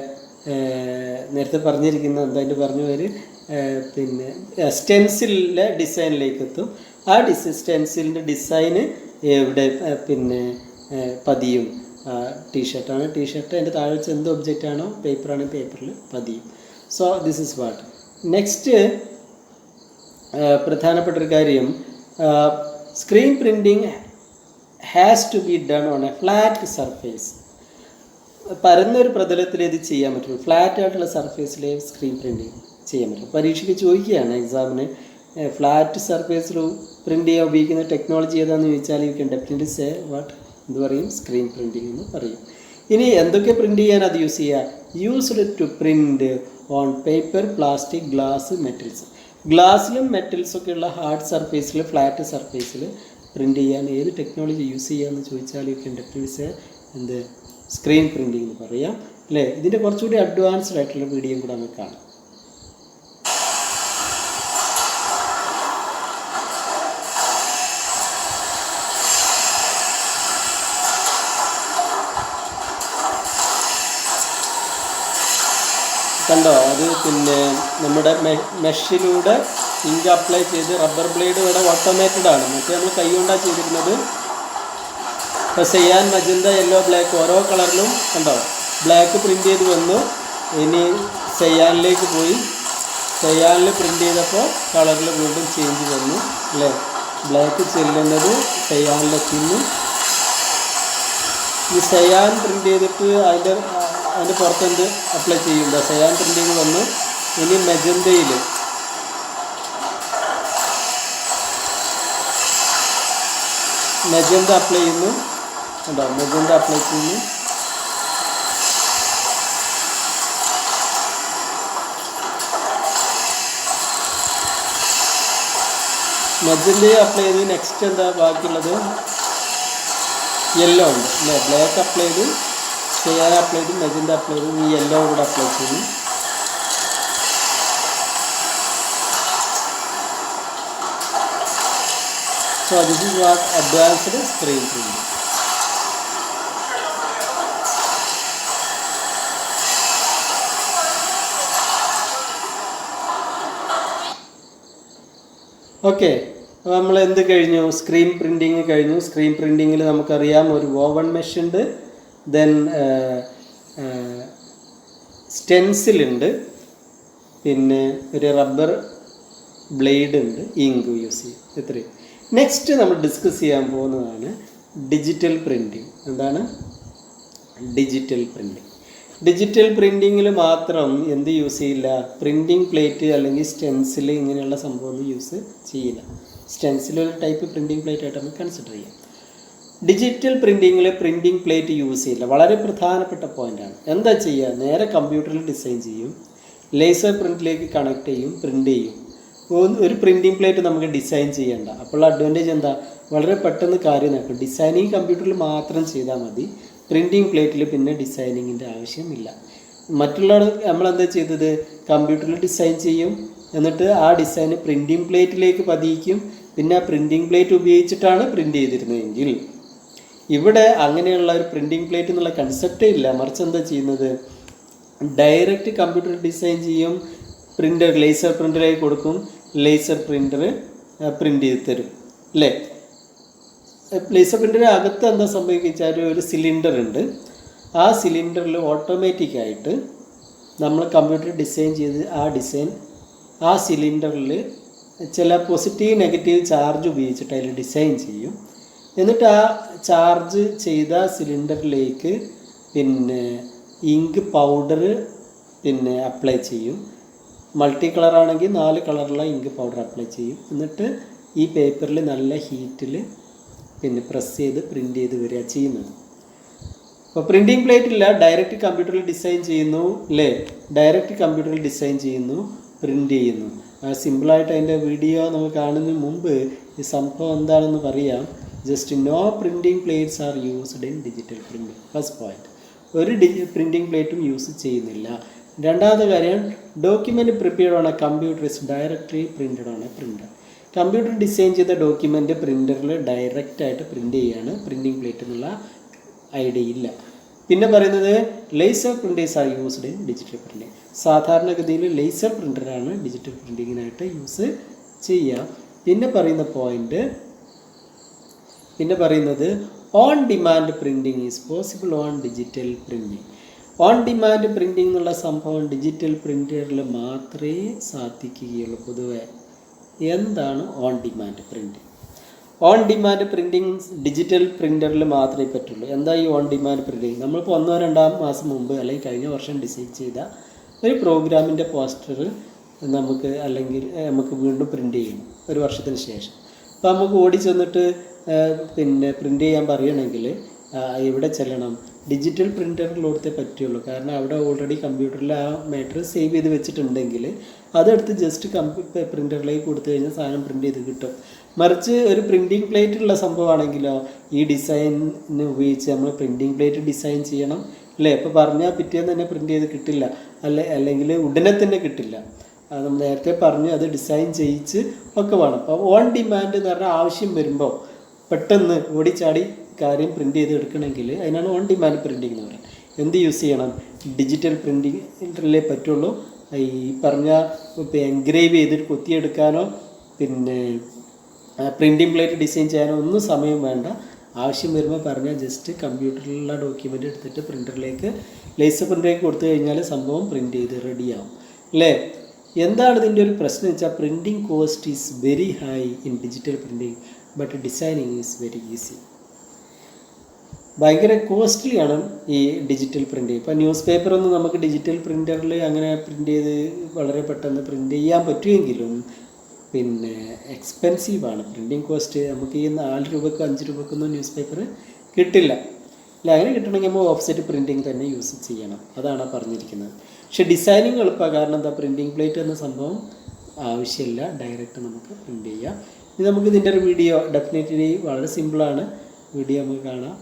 നേരത്തെ പറഞ്ഞിരിക്കുന്ന എന്തായാലും പറഞ്ഞു പേര് പിന്നെ സ്റ്റെൻസിലിലെ ഡിസൈനിലേക്ക് എത്തും. ആ സ്റ്റെൻസിലിൻ്റെ ഡിസൈന് എവിടെ പിന്നെ പതിയും. ടീഷർട്ടാണ് ടീഷർട്ട്, അതിൻ്റെ താഴെ വെച്ച് എന്ത് ഒബ്ജക്റ്റ് ആണോ പേപ്പറാണ് പേപ്പറിൽ പതിയും. So this is what. Next പ്രധാനപ്പെട്ടൊരു കാര്യം, screen printing has to be done on a flat surface. പരന്നൊരു പ്രതലത്തിൽ ഇത് ചെയ്യാൻ പറ്റുള്ളൂ. ഫ്ലാറ്റ് ആയിട്ടുള്ള സർഫേസിൽ സ്ക്രീൻ പ്രിൻറ്റിങ് ചെയ്യാൻ പറ്റും. പരീക്ഷയ്ക്ക് ചോദിക്കുകയാണ് എക്സാമിന്, ഫ്ലാറ്റ് സർഫേസിൽ പ്രിൻറ്റ് ചെയ്യാൻ ഉപയോഗിക്കുന്ന ടെക്നോളജി ഏതാണെന്ന് ചോദിച്ചാൽ you can definitely say what, എന്ത് പറയും, സ്ക്രീൻ പ്രിൻറ്റിംഗ് എന്ന് പറയും. ഇനി എന്തൊക്കെ പ്രിൻറ്റ് ചെയ്യാൻ അത് യൂസ് ചെയ്യുക, used to print on paper, plastic, glass, metals. ഗ്ലാസ്സിലും മെറ്റൽസൊക്കെ ഉള്ള ഹാർഡ് സർഫേസിൽ, ഫ്ലാറ്റ് സർഫേസിൽ പ്രിൻറ്റ് ചെയ്യാൻ ഏത് ടെക്നോളജി യൂസ് ചെയ്യാമെന്ന് ചോദിച്ചാൽ യു ക്യാൻ ഡെഫിനറ്റ്ലി സേ എന്ത്, സ്ക്രീൻ പ്രിൻറ്റിംഗ് എന്ന് പറയാം അല്ലേ. ഇതിൻ്റെ കുറച്ചുകൂടി അഡ്വാൻസ്ഡ് ആയിട്ടുള്ള വീഡിയോയും കൂടെ നമുക്ക് കാണാം. കണ്ടോ, അത് പിന്നെ നമ്മുടെ മെഷിലൂടെ ഇങ്ക് അപ്ലൈ ചെയ്ത് റബ്ബർ ബ്ലേഡ് ഇവിടെ ഓട്ടോമേറ്റഡ് ആണ്. മറ്റേ നമ്മൾ കൈ കൊണ്ടാണ് ചെയ്തിരുന്നത്. ഇപ്പോൾ ചെയ്യാൻ മജന്ത, യെല്ലോ, ബ്ലാക്ക് ഓരോ കളറിലും കണ്ടോ ബ്ലാക്ക് പ്രിൻറ്റ് ചെയ്ത് വന്നു. ഇനി ചെയ്യാനിലേക്ക് പോയി, ചെയ്യാനിൽ പ്രിൻറ്റ് ചെയ്തപ്പോൾ കളറിൽ വീണ്ടും ചേഞ്ച് വന്നു അല്ലേ. ബ്ലാക്ക് ചെല്ലുന്നത് ചെയ്യാനിലെത്തുന്നു. ഈ ചെയ്യാൻ പ്രിൻറ്റ് ചെയ്തിട്ട് അതിൻ്റെ പുറത്തെന്ത് അപ്ലൈ ചെയ്യുമ്പോൾ ചെയ്യാൻ പ്രിൻറ്റിങ് വന്നു. ഇനി മജന്തയിൽ മജന്ത അപ്ലൈ ചെയ്യുന്നു കണ്ടോ, മജന്ത അപ്ലൈ ചെയ്യുന്നു. മജന്തയെ അപ്ലൈ ചെയ്ത് നെക്സ്റ്റ് എന്താ ബാക്കിയുള്ളത്, യെല്ലോ ഉണ്ട് അല്ലേ. ബ്ലാക്ക് അപ്ലൈ ചെയ്ത്, ചെയ്യാൻ അപ്ലൈ ചെയ്ത്, മജന്ത അപ്ലൈ ചെയ്ത്, ഈ യെല്ലോ കൂടെ അപ്ലൈ ചെയ്യുന്നു. So this is what advanced screen printing. Okay, അപ്പോൾ നമ്മൾ എന്ത് കഴിഞ്ഞു, സ്ക്രീൻ പ്രിൻറ്റിങ് കഴിഞ്ഞു. സ്ക്രീൻ പ്രിൻറ്റിങ്ങിൽ നമുക്കറിയാം ഒരു വോവൺ മെഷ് ഉണ്ട്, ദെൻ സ്റ്റെൻസിലുണ്ട്, പിന്നെ ഒരു റബ്ബർ ബ്ലേഡ് ഉണ്ട്, ഇങ്ക് യൂസ് ചെയ്യും. ഇത്രയും. നെക്സ്റ്റ് നമ്മൾ ഡിസ്കസ് ചെയ്യാൻ പോകുന്നതാണ് ഡിജിറ്റൽ പ്രിൻറ്റിങ്. എന്താണ് ഡിജിറ്റൽ പ്രിൻറ്റിങ്? ഡിജിറ്റൽ പ്രിൻറ്റിങ്ങിൽ മാത്രം എന്ത് യൂസ് ചെയ്യില്ല, പ്രിൻറ്റിങ് പ്ലേറ്റ് അല്ലെങ്കിൽ സ്റ്റെൻസിൽ ഇങ്ങനെയുള്ള സംഭവമൊന്നും യൂസ് ചെയ്യില്ല. സ്റ്റെൻസിൽ ഒരു ടൈപ്പ് പ്രിൻറ്റിങ് പ്ലേറ്റ് ആയിട്ട് നമുക്ക് കൺസിഡർ ചെയ്യാം. ഡിജിറ്റൽ പ്രിൻറ്റിങ്ങിൽ പ്രിൻറ്റിങ് പ്ലേറ്റ് യൂസ് ചെയ്യില്ല. വളരെ പ്രധാനപ്പെട്ട പോയിൻ്റാണ്. എന്താ ചെയ്യുക, നേരെ കമ്പ്യൂട്ടറിൽ ഡിസൈൻ ചെയ്യും, ലേസർ പ്രിൻറ്റിലേക്ക് കണക്ട് ചെയ്യും, പ്രിൻ്റ് ചെയ്യും. ഒരു പ്രിൻറ്റിങ് പ്ലേറ്റ് നമുക്ക് ഡിസൈൻ ചെയ്യേണ്ട. അപ്പോൾ അഡ്വാൻറ്റേജ് എന്താ, വളരെ പെട്ടെന്ന് കാര്യം നടക്കും. ഡിസൈനിങ് കമ്പ്യൂട്ടറിൽ മാത്രം ചെയ്താൽ മതി, പ്രിൻറ്റിങ് പ്ലേറ്റിൽ പിന്നെ ഡിസൈനിങ്ങിൻ്റെ ആവശ്യമില്ല. മറ്റുള്ളവർ നമ്മളെന്താ ചെയ്തത്, കമ്പ്യൂട്ടറിൽ ഡിസൈൻ ചെയ്യും, എന്നിട്ട് ആ ഡിസൈൻ പ്രിൻറ്റിങ് പ്ലേറ്റിലേക്ക് പതിയിക്കും, പിന്നെ ആ പ്രിൻറ്റിങ് പ്ലേറ്റ് ഉപയോഗിച്ചിട്ടാണ് പ്രിൻ്റ് ചെയ്തിരുന്നതെങ്കിൽ ഇവിടെ അങ്ങനെയുള്ള ഒരു പ്രിൻറ്റിങ് പ്ലേറ്റ് എന്നുള്ള കൺസെപ്റ്റേ ഇല്ല. മറിച്ച് എന്താ ചെയ്യുന്നത്, ഡയറക്റ്റ് കമ്പ്യൂട്ടർ ഡിസൈൻ ചെയ്യും, പ്രിൻ്റർ ലേസർ പ്രിൻ്ററിലേക്ക് കൊടുക്കും, ലേസർ പ്രിൻ്റർ പ്രിൻ്റ് ചെയ്ത് തരും അല്ലേ. ലേസർ പ്രിൻ്ററിന് അകത്ത് എന്താ സംഭവിച്ചാൽ ഒരു സിലിണ്ടർ ഉണ്ട്. ആ സിലിണ്ടറിൽ ഓട്ടോമാറ്റിക്കായിട്ട് നമ്മൾ കമ്പ്യൂട്ടർ ഡിസൈൻ ചെയ്ത് ആ ഡിസൈൻ ആ സിലിണ്ടറിൽ ചില പോസിറ്റീവ് നെഗറ്റീവ് ചാർജ് ഉപയോഗിച്ചിട്ട് അതിൽ ഡിസൈൻ ചെയ്യും. എന്നിട്ട് ആ ചാർജ് ചെയ്ത സിലിണ്ടറിലേക്ക് പിന്നെ ഇങ്ക് പൗഡർ പിന്നെ അപ്ലൈ ചെയ്യും. മൾട്ടി കളറാണെങ്കിൽ 4 കളറുള്ള ഇങ്ക് പൗഡർ അപ്ലൈ ചെയ്യും. എന്നിട്ട് ഈ പേപ്പറിൽ നല്ല ഹീറ്റിൽ പിന്നെ പ്രസ് ചെയ്ത് പ്രിൻ്റ് ചെയ്ത് വരിക ചെയ്യുന്നത്. അപ്പോൾ പ്രിൻറ്റിങ് പ്ലേറ്റില്ല, ഡയറക്റ്റ് കമ്പ്യൂട്ടറിൽ ഡിസൈൻ ചെയ്യുന്നു അല്ലേ, ഡയറക്റ്റ് കമ്പ്യൂട്ടറിൽ ഡിസൈൻ ചെയ്യുന്നു, പ്രിൻ്റ് ചെയ്യുന്നു. സിമ്പിളായിട്ട് അതിൻ്റെ വീഡിയോ നമ്മൾ കാണുന്നതിന് മുമ്പ് ഈ സംഭവം എന്താണെന്ന് പറയാം. Just no printing plates are used in digital printing. First point, ഒരു പ്രിൻറ്റിങ് പ്ലേറ്റും യൂസ് ചെയ്യുന്നില്ല. രണ്ടാമത്തെ കാര്യം, document prepared on a computer is directly printed on a printer. Computer design ചെയ്ത ഡോക്യുമെൻറ്റ് പ്രിൻ്ററിൽ ഡയറക്റ്റായിട്ട് പ്രിൻ്റ് ചെയ്യുകയാണ്, പ്രിൻറ്റിങ് പ്ലേറ്റ് എന്നുള്ള ഐഡിയ ഇല്ല. പിന്നെ പറയുന്നത് laser printers are used in digital printing. സാധാരണഗതിയിൽ ലേസർ പ്രിൻ്ററാണ് ഡിജിറ്റൽ പ്രിൻറ്റിങ്ങിനായിട്ട് യൂസ് ചെയ്യുക. പിന്നെ പറയുന്നത് on demand printing is possible on digital printing. On demand printing എന്നുള്ള സംഭവം ഡിജിറ്റൽ പ്രിൻ്ററിൽ മാത്രമേ സാധിക്കുകയുള്ളൂ പൊതുവെ. എന്താണ് on demand printing? On demand printing digital പ്രിൻ്ററിൽ മാത്രമേ പറ്റുള്ളൂ. എന്താ ഈ ഓൺ ഡിമാൻഡ് പ്രിൻറ്റിങ്? നമ്മളിപ്പോൾ 1-2 മാസം മുമ്പ് അല്ലെങ്കിൽ കഴിഞ്ഞ വർഷം ഡിസൈൻ ചെയ്ത ഒരു പ്രോഗ്രാമിൻ്റെ പോസ്റ്റർ നമുക്ക് വീണ്ടും പ്രിൻ്റ് ചെയ്യണം ഒരു വർഷത്തിന് ശേഷം. അപ്പോൾ നമുക്ക് ഓടി ചെന്നിട്ട് പിന്നെ പ്രിൻ്റ് ചെയ്യാൻ പറയണമെങ്കിൽ ഇവിടെ ചെല്ലണം, ഡിജിറ്റൽ പ്രിൻ്ററിലോടത്തേ പറ്റുള്ളൂ. കാരണം അവിടെ ഓൾറെഡി കമ്പ്യൂട്ടറിൽ ആ മാറ്റർ സേവ് ചെയ്ത് വെച്ചിട്ടുണ്ടെങ്കിൽ അതെടുത്ത് ജസ്റ്റ് പ്രിൻ്ററിലേക്ക് കൊടുത്തു കഴിഞ്ഞാൽ സാധനം പ്രിൻ്റ് ചെയ്ത് കിട്ടും. മറിച്ച് ഒരു പ്രിൻറ്റിങ് പ്ലേറ്റ് ഉള്ള സംഭവമാണെങ്കിലോ ഈ ഡിസൈനിന് ഉപയോഗിച്ച് നമ്മൾ പ്രിൻറ്റിങ് പ്ലേറ്റ് ഡിസൈൻ ചെയ്യണം അല്ലേ. ഇപ്പോൾ പറഞ്ഞാൽ പിറ്റേന്ന് തന്നെ പ്രിൻ്റ് ചെയ്ത് കിട്ടില്ല, അല്ലെങ്കിൽ ഉടനെ തന്നെ കിട്ടില്ല. അത് നമ്മൾ നേരത്തെ പറഞ്ഞ് അത് ഡിസൈൻ ചെയ്യിച്ച് ഒക്കെ വേണം. അപ്പോൾ ഓൺ ഡിമാൻഡ് എന്ന് പറഞ്ഞാൽ ആവശ്യം വരുമ്പോൾ പെട്ടെന്ന് ഓടിച്ചാടി കാര്യം പ്രിൻ്റ് ചെയ്ത് എടുക്കണമെങ്കിൽ അതിനാണ് ഓൺ ഡിമാൻഡ് പ്രിൻറ്റിങ് എന്ന് പറയുന്നത്. എന്ത് യൂസ് ചെയ്യണം? ഡിജിറ്റൽ പ്രിൻറ്റിങ്ങിലേ പറ്റുള്ളൂ. ഈ പറഞ്ഞ ഇപ്പോൾ എൻഗ്രേവ് ചെയ്തിട്ട് കൊത്തിയെടുക്കാനോ പിന്നെ പ്രിൻറ്റിങ് പ്ലേറ്റ് ഡിസൈൻ ചെയ്യാനോ ഒന്നും സമയം വേണ്ട. ആവശ്യം വരുമ്പോൾ പറഞ്ഞാൽ ജസ്റ്റ് കമ്പ്യൂട്ടറിലുള്ള ഡോക്യുമെൻ്റ് എടുത്തിട്ട് പ്രിൻ്ററിലേക്ക് ലേസർ പ്രിൻ്ററിലേക്ക് കൊടുത്തു കഴിഞ്ഞാൽ സംഭവം പ്രിൻ്റ് ചെയ്ത് റെഡിയാവും അല്ലേ. എന്താണ് ഇതിൻ്റെ ഒരു പ്രശ്നം വെച്ചാൽ printing cost is very high in digital printing but designing is very easy. ഭയങ്കര കോസ്റ്റ്ലിയാണ് ഈ ഡിജിറ്റൽ പ്രിൻ്റ്. ഇപ്പോൾ ന്യൂസ് പേപ്പറൊന്നും നമുക്ക് ഡിജിറ്റൽ പ്രിൻ്ററിൽ അങ്ങനെ പ്രിൻ്റ് ചെയ്ത് വളരെ പെട്ടെന്ന് പ്രിൻ്റ് ചെയ്യാൻ പറ്റുമെങ്കിലും പിന്നെ എക്സ്പെൻസീവാണ് പ്രിൻറ്റിങ് കോസ്റ്റ്. നമുക്ക് ഈ 4 രൂപക്കോ 5 രൂപക്കൊന്നും ന്യൂസ് പേപ്പർ കിട്ടില്ല. അല്ല, അങ്ങനെ കിട്ടണമെങ്കിൽ നമ്മൾ ഓഫ്സെറ്റ് പ്രിൻറ്റിങ് തന്നെ യൂസ് ചെയ്യണം. അതാണ് പറഞ്ഞിരിക്കുന്നത്. പക്ഷേ ഡിസൈനിങ് എളുപ്പമാണ്. കാരണം എന്താ, പ്രിൻറ്റിങ് പ്ലേറ്റ് എന്ന സംഭവം ആവശ്യമില്ല, ഡയറക്റ്റ് നമുക്ക് പ്രിൻ്റ് ചെയ്യാം. ഇനി നമുക്ക് ഇതിൻ്റെ ഒരു വീഡിയോ ഡെഫിനറ്റ്ലി വളരെ സിമ്പിളാണ്, വീഡിയോ നമുക്ക് കാണാം.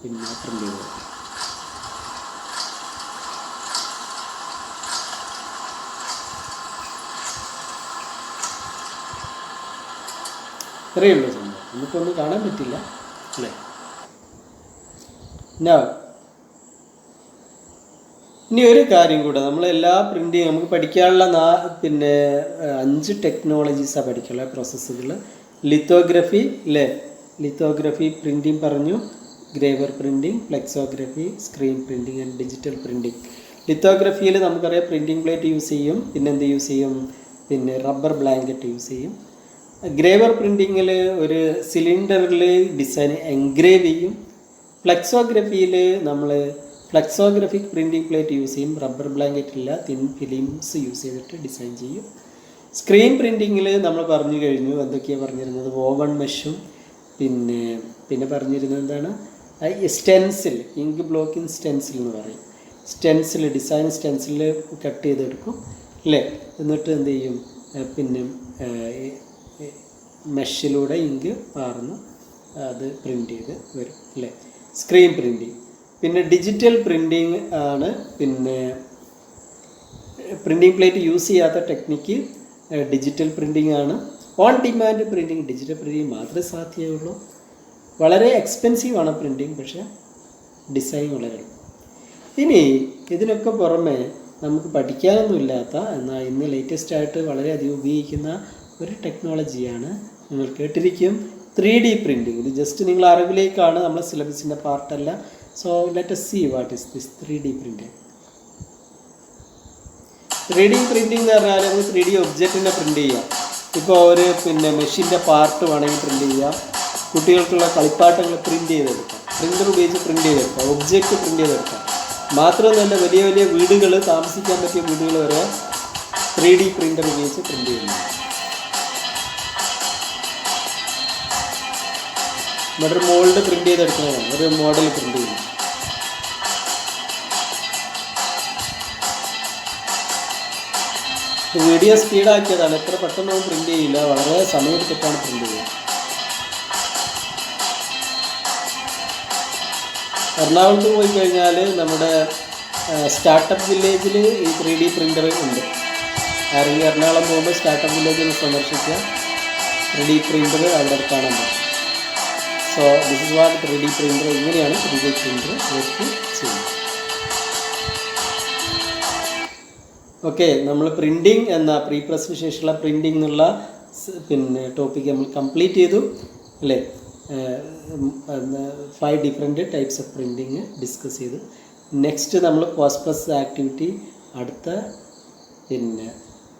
പിന്നെ പ്രിൻ്റ് ചെയ്ത് ഇത്രയുള്ളൂ സംഭവം. നമുക്കൊന്നും കാണാൻ പറ്റില്ല അല്ലേ. ഇനി ഒരു കാര്യം കൂടെ, നമ്മളെല്ലാ പ്രിൻറ്റിങ് നമുക്ക് പഠിക്കാനുള്ള 5 ടെക്നോളജീസാണ് പഠിക്കാനുള്ള പ്രോസസ്സുകൾ. ലിത്തോഗ്രഫി അല്ലേ, ലിത്തോഗ്രഫി പ്രിൻറ്റിങ് പറഞ്ഞു, gravure printing, flexography, screen printing and digital printing. ലിത്തോഗ്രഫിയിൽ നമുക്കറിയാം പ്രിൻറ്റിങ് പ്ലേറ്റ് യൂസ് ചെയ്യും, പിന്നെ എന്ത് യൂസ് ചെയ്യും, പിന്നെ റബ്ബർ ബ്ലാങ്കറ്റ് യൂസ് ചെയ്യും. ഗ്രേവർ പ്രിൻറ്റിങ്ങിൽ ഒരു സിലിണ്ടറിൽ ഡിസൈൻ എൻഗ്രേവ് ചെയ്യും. ഫ്ലെക്സോഗ്രഫിയിൽ നമ്മൾ ഫ്ലെക്സോഗ്രാഫിക് പ്രിൻറ്റിംഗ് പ്ലേറ്റ് യൂസ് ചെയ്യും. റബ്ബർ ബ്ലാങ്കറ്റ് ഇല്ല, തിൻ ഫിലിംസ് യൂസ് ചെയ്തിട്ട് ഡിസൈൻ ചെയ്യും. സ്ക്രീൻ പ്രിൻറ്റിങ്ങിൽ നമ്മൾ പറഞ്ഞു കഴിഞ്ഞു. എന്തൊക്കെയാണ് പറഞ്ഞിരുന്നത്? ഓവൺ മെഷും പിന്നെ പറഞ്ഞിരുന്നത് എന്താണ്? സ്റ്റെൻസിൽ, ഇങ്ക് ബ്ലോക്കിംഗ് സ്റ്റെൻസിൽ എന്ന് പറയും. സ്റ്റെൻസിൽ, ഡിസൈൻ സ്റ്റെൻസിൽ കട്ട് ചെയ്തെടുക്കും അല്ലേ? എന്നിട്ട് എന്ത് ചെയ്യും? പിന്നെ മെഷിലൂടെ ഇങ്ക് പാർന്ന് അത് പ്രിൻ്റ് ചെയ്ത് വരും അല്ലേ? Screen printing. പിന്നെ ഡിജിറ്റൽ പ്രിൻറ്റിങ് ആണ്. പിന്നെ പ്രിൻറ്റിംഗ് പ്ലേറ്റ് യൂസ് ചെയ്യാത്ത ടെക്നിക്ക് ഡിജിറ്റൽ പ്രിൻറ്റിംഗ് ആണ്. On demand printing, digital printing മാത്രമേ സാധ്യതയുള്ളൂ. വളരെ എക്സ്പെൻസീവാണ് പ്രിൻറ്റിങ്, പക്ഷേ ഡിസൈൻ വളരെ. ഇനി ഇതിനൊക്കെ പുറമെ നമുക്ക് പഠിക്കാനൊന്നുമില്ലാത്ത എന്നാൽ ഇന്ന് ലേറ്റസ്റ്റ് ആയിട്ട് വളരെയധികം ഉപയോഗിക്കുന്ന ഒരു ടെക്നോളജിയാണ്, നിങ്ങൾ കേട്ടിരിക്കും, 3D പ്രിൻറ്റിങ്. ഇത് ജസ്റ്റ് നിങ്ങൾ അറിവിലേക്കാണ്, നമ്മുടെ സിലബസിൻ്റെ പാർട്ടല്ല. So let us see what is this 3D printing. 3D printing എന്ന് പറഞ്ഞാൽ നമുക്ക് 3D ഒബ്ജക്റ്റിനെ പ്രിൻറ്റ് ചെയ്യാം. ഇപ്പോൾ ഒരു മെഷീൻ്റെ പാർട്ട് വേണമെങ്കിൽ പ്രിൻറ്റ് ചെയ്യാം. കുട്ടികൾക്കുള്ള കളിപ്പാട്ടങ്ങൾ പ്രിൻറ്റ് ചെയ്തെടുക്കാം, പ്രിൻ്റർ ഉപയോഗിച്ച് പ്രിൻറ്റ് ചെയ്തെടുക്കാം, ഒബ്ജക്റ്റ് പ്രിൻറ്റ് ചെയ്തെടുക്കാം. മാത്രമല്ല വലിയ വലിയ വീടുകൾ, താമസിക്കാൻ പറ്റിയ വീടുകൾ വരെ 3D പ്രിൻ്റർ ഉപയോഗിച്ച് പ്രിൻറ്റ് ചെയ്യുന്നു. ഇവിടെ മോൾഡ് പ്രിൻറ്റ് ചെയ്തെടുക്കുന്നതാണ്, ഒരു മോഡൽ പ്രിൻറ്റ് ചെയ്യുന്നു. വീഡിയോ സ്പീഡാക്കിയതാണ്, എത്ര പെട്ടെന്നൊന്നും പ്രിൻറ്റ് ചെയ്യില്ല, വളരെ സമയമെടുത്തിട്ടാണ് പ്രിൻറ്റ് ചെയ്യുക. എറണാകുളത്ത് പോയി കഴിഞ്ഞാൽ നമ്മുടെ സ്റ്റാർട്ടപ്പ് വില്ലേജിൽ ഈ 3D പ്രിൻ്റർ ഉണ്ട്. ആരെങ്കിലും എറണാകുളം പോകുമ്പോൾ സ്റ്റാർട്ടപ്പ് വില്ലേജിൽ സന്ദർശിക്കുക, 3D പ്രിൻ്റർ അവിടെ കാണാൻ പറ്റും. So this is what 3D printer. ഇങ്ങനെയാണ് 3D പ്രിൻ്റർ വർക്ക് ചെയ്യുന്നത്. ഓക്കെ, നമ്മൾ പ്രിൻറ്റിങ് എന്ന പ്രീ പ്രസിന് ശേഷമുള്ള പ്രിൻറ്റിംഗ് എന്നുള്ള ടോപ്പിക്ക് നമ്മൾ കംപ്ലീറ്റ് ചെയ്തു അല്ലേ? 5 different types of printing discuss ചെയ്തു. നെക്സ്റ്റ് നമ്മൾ പോസ്റ്റ് പ്രസ് ആക്ടിവിറ്റി അടുത്ത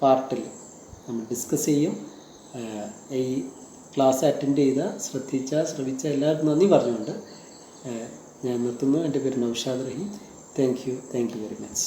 പാർട്ടിൽ നമ്മൾ ഡിസ്കസ് ചെയ്യും. ഈ ക്ലാസ് അറ്റൻഡ് ചെയ്ത ശ്രവിച്ച എല്ലാവർക്കും നന്ദി പറഞ്ഞുകൊണ്ട് ഞാൻ നിർത്തുന്നു. എൻ്റെ പേര് Naushad Rahim. Thank you very much.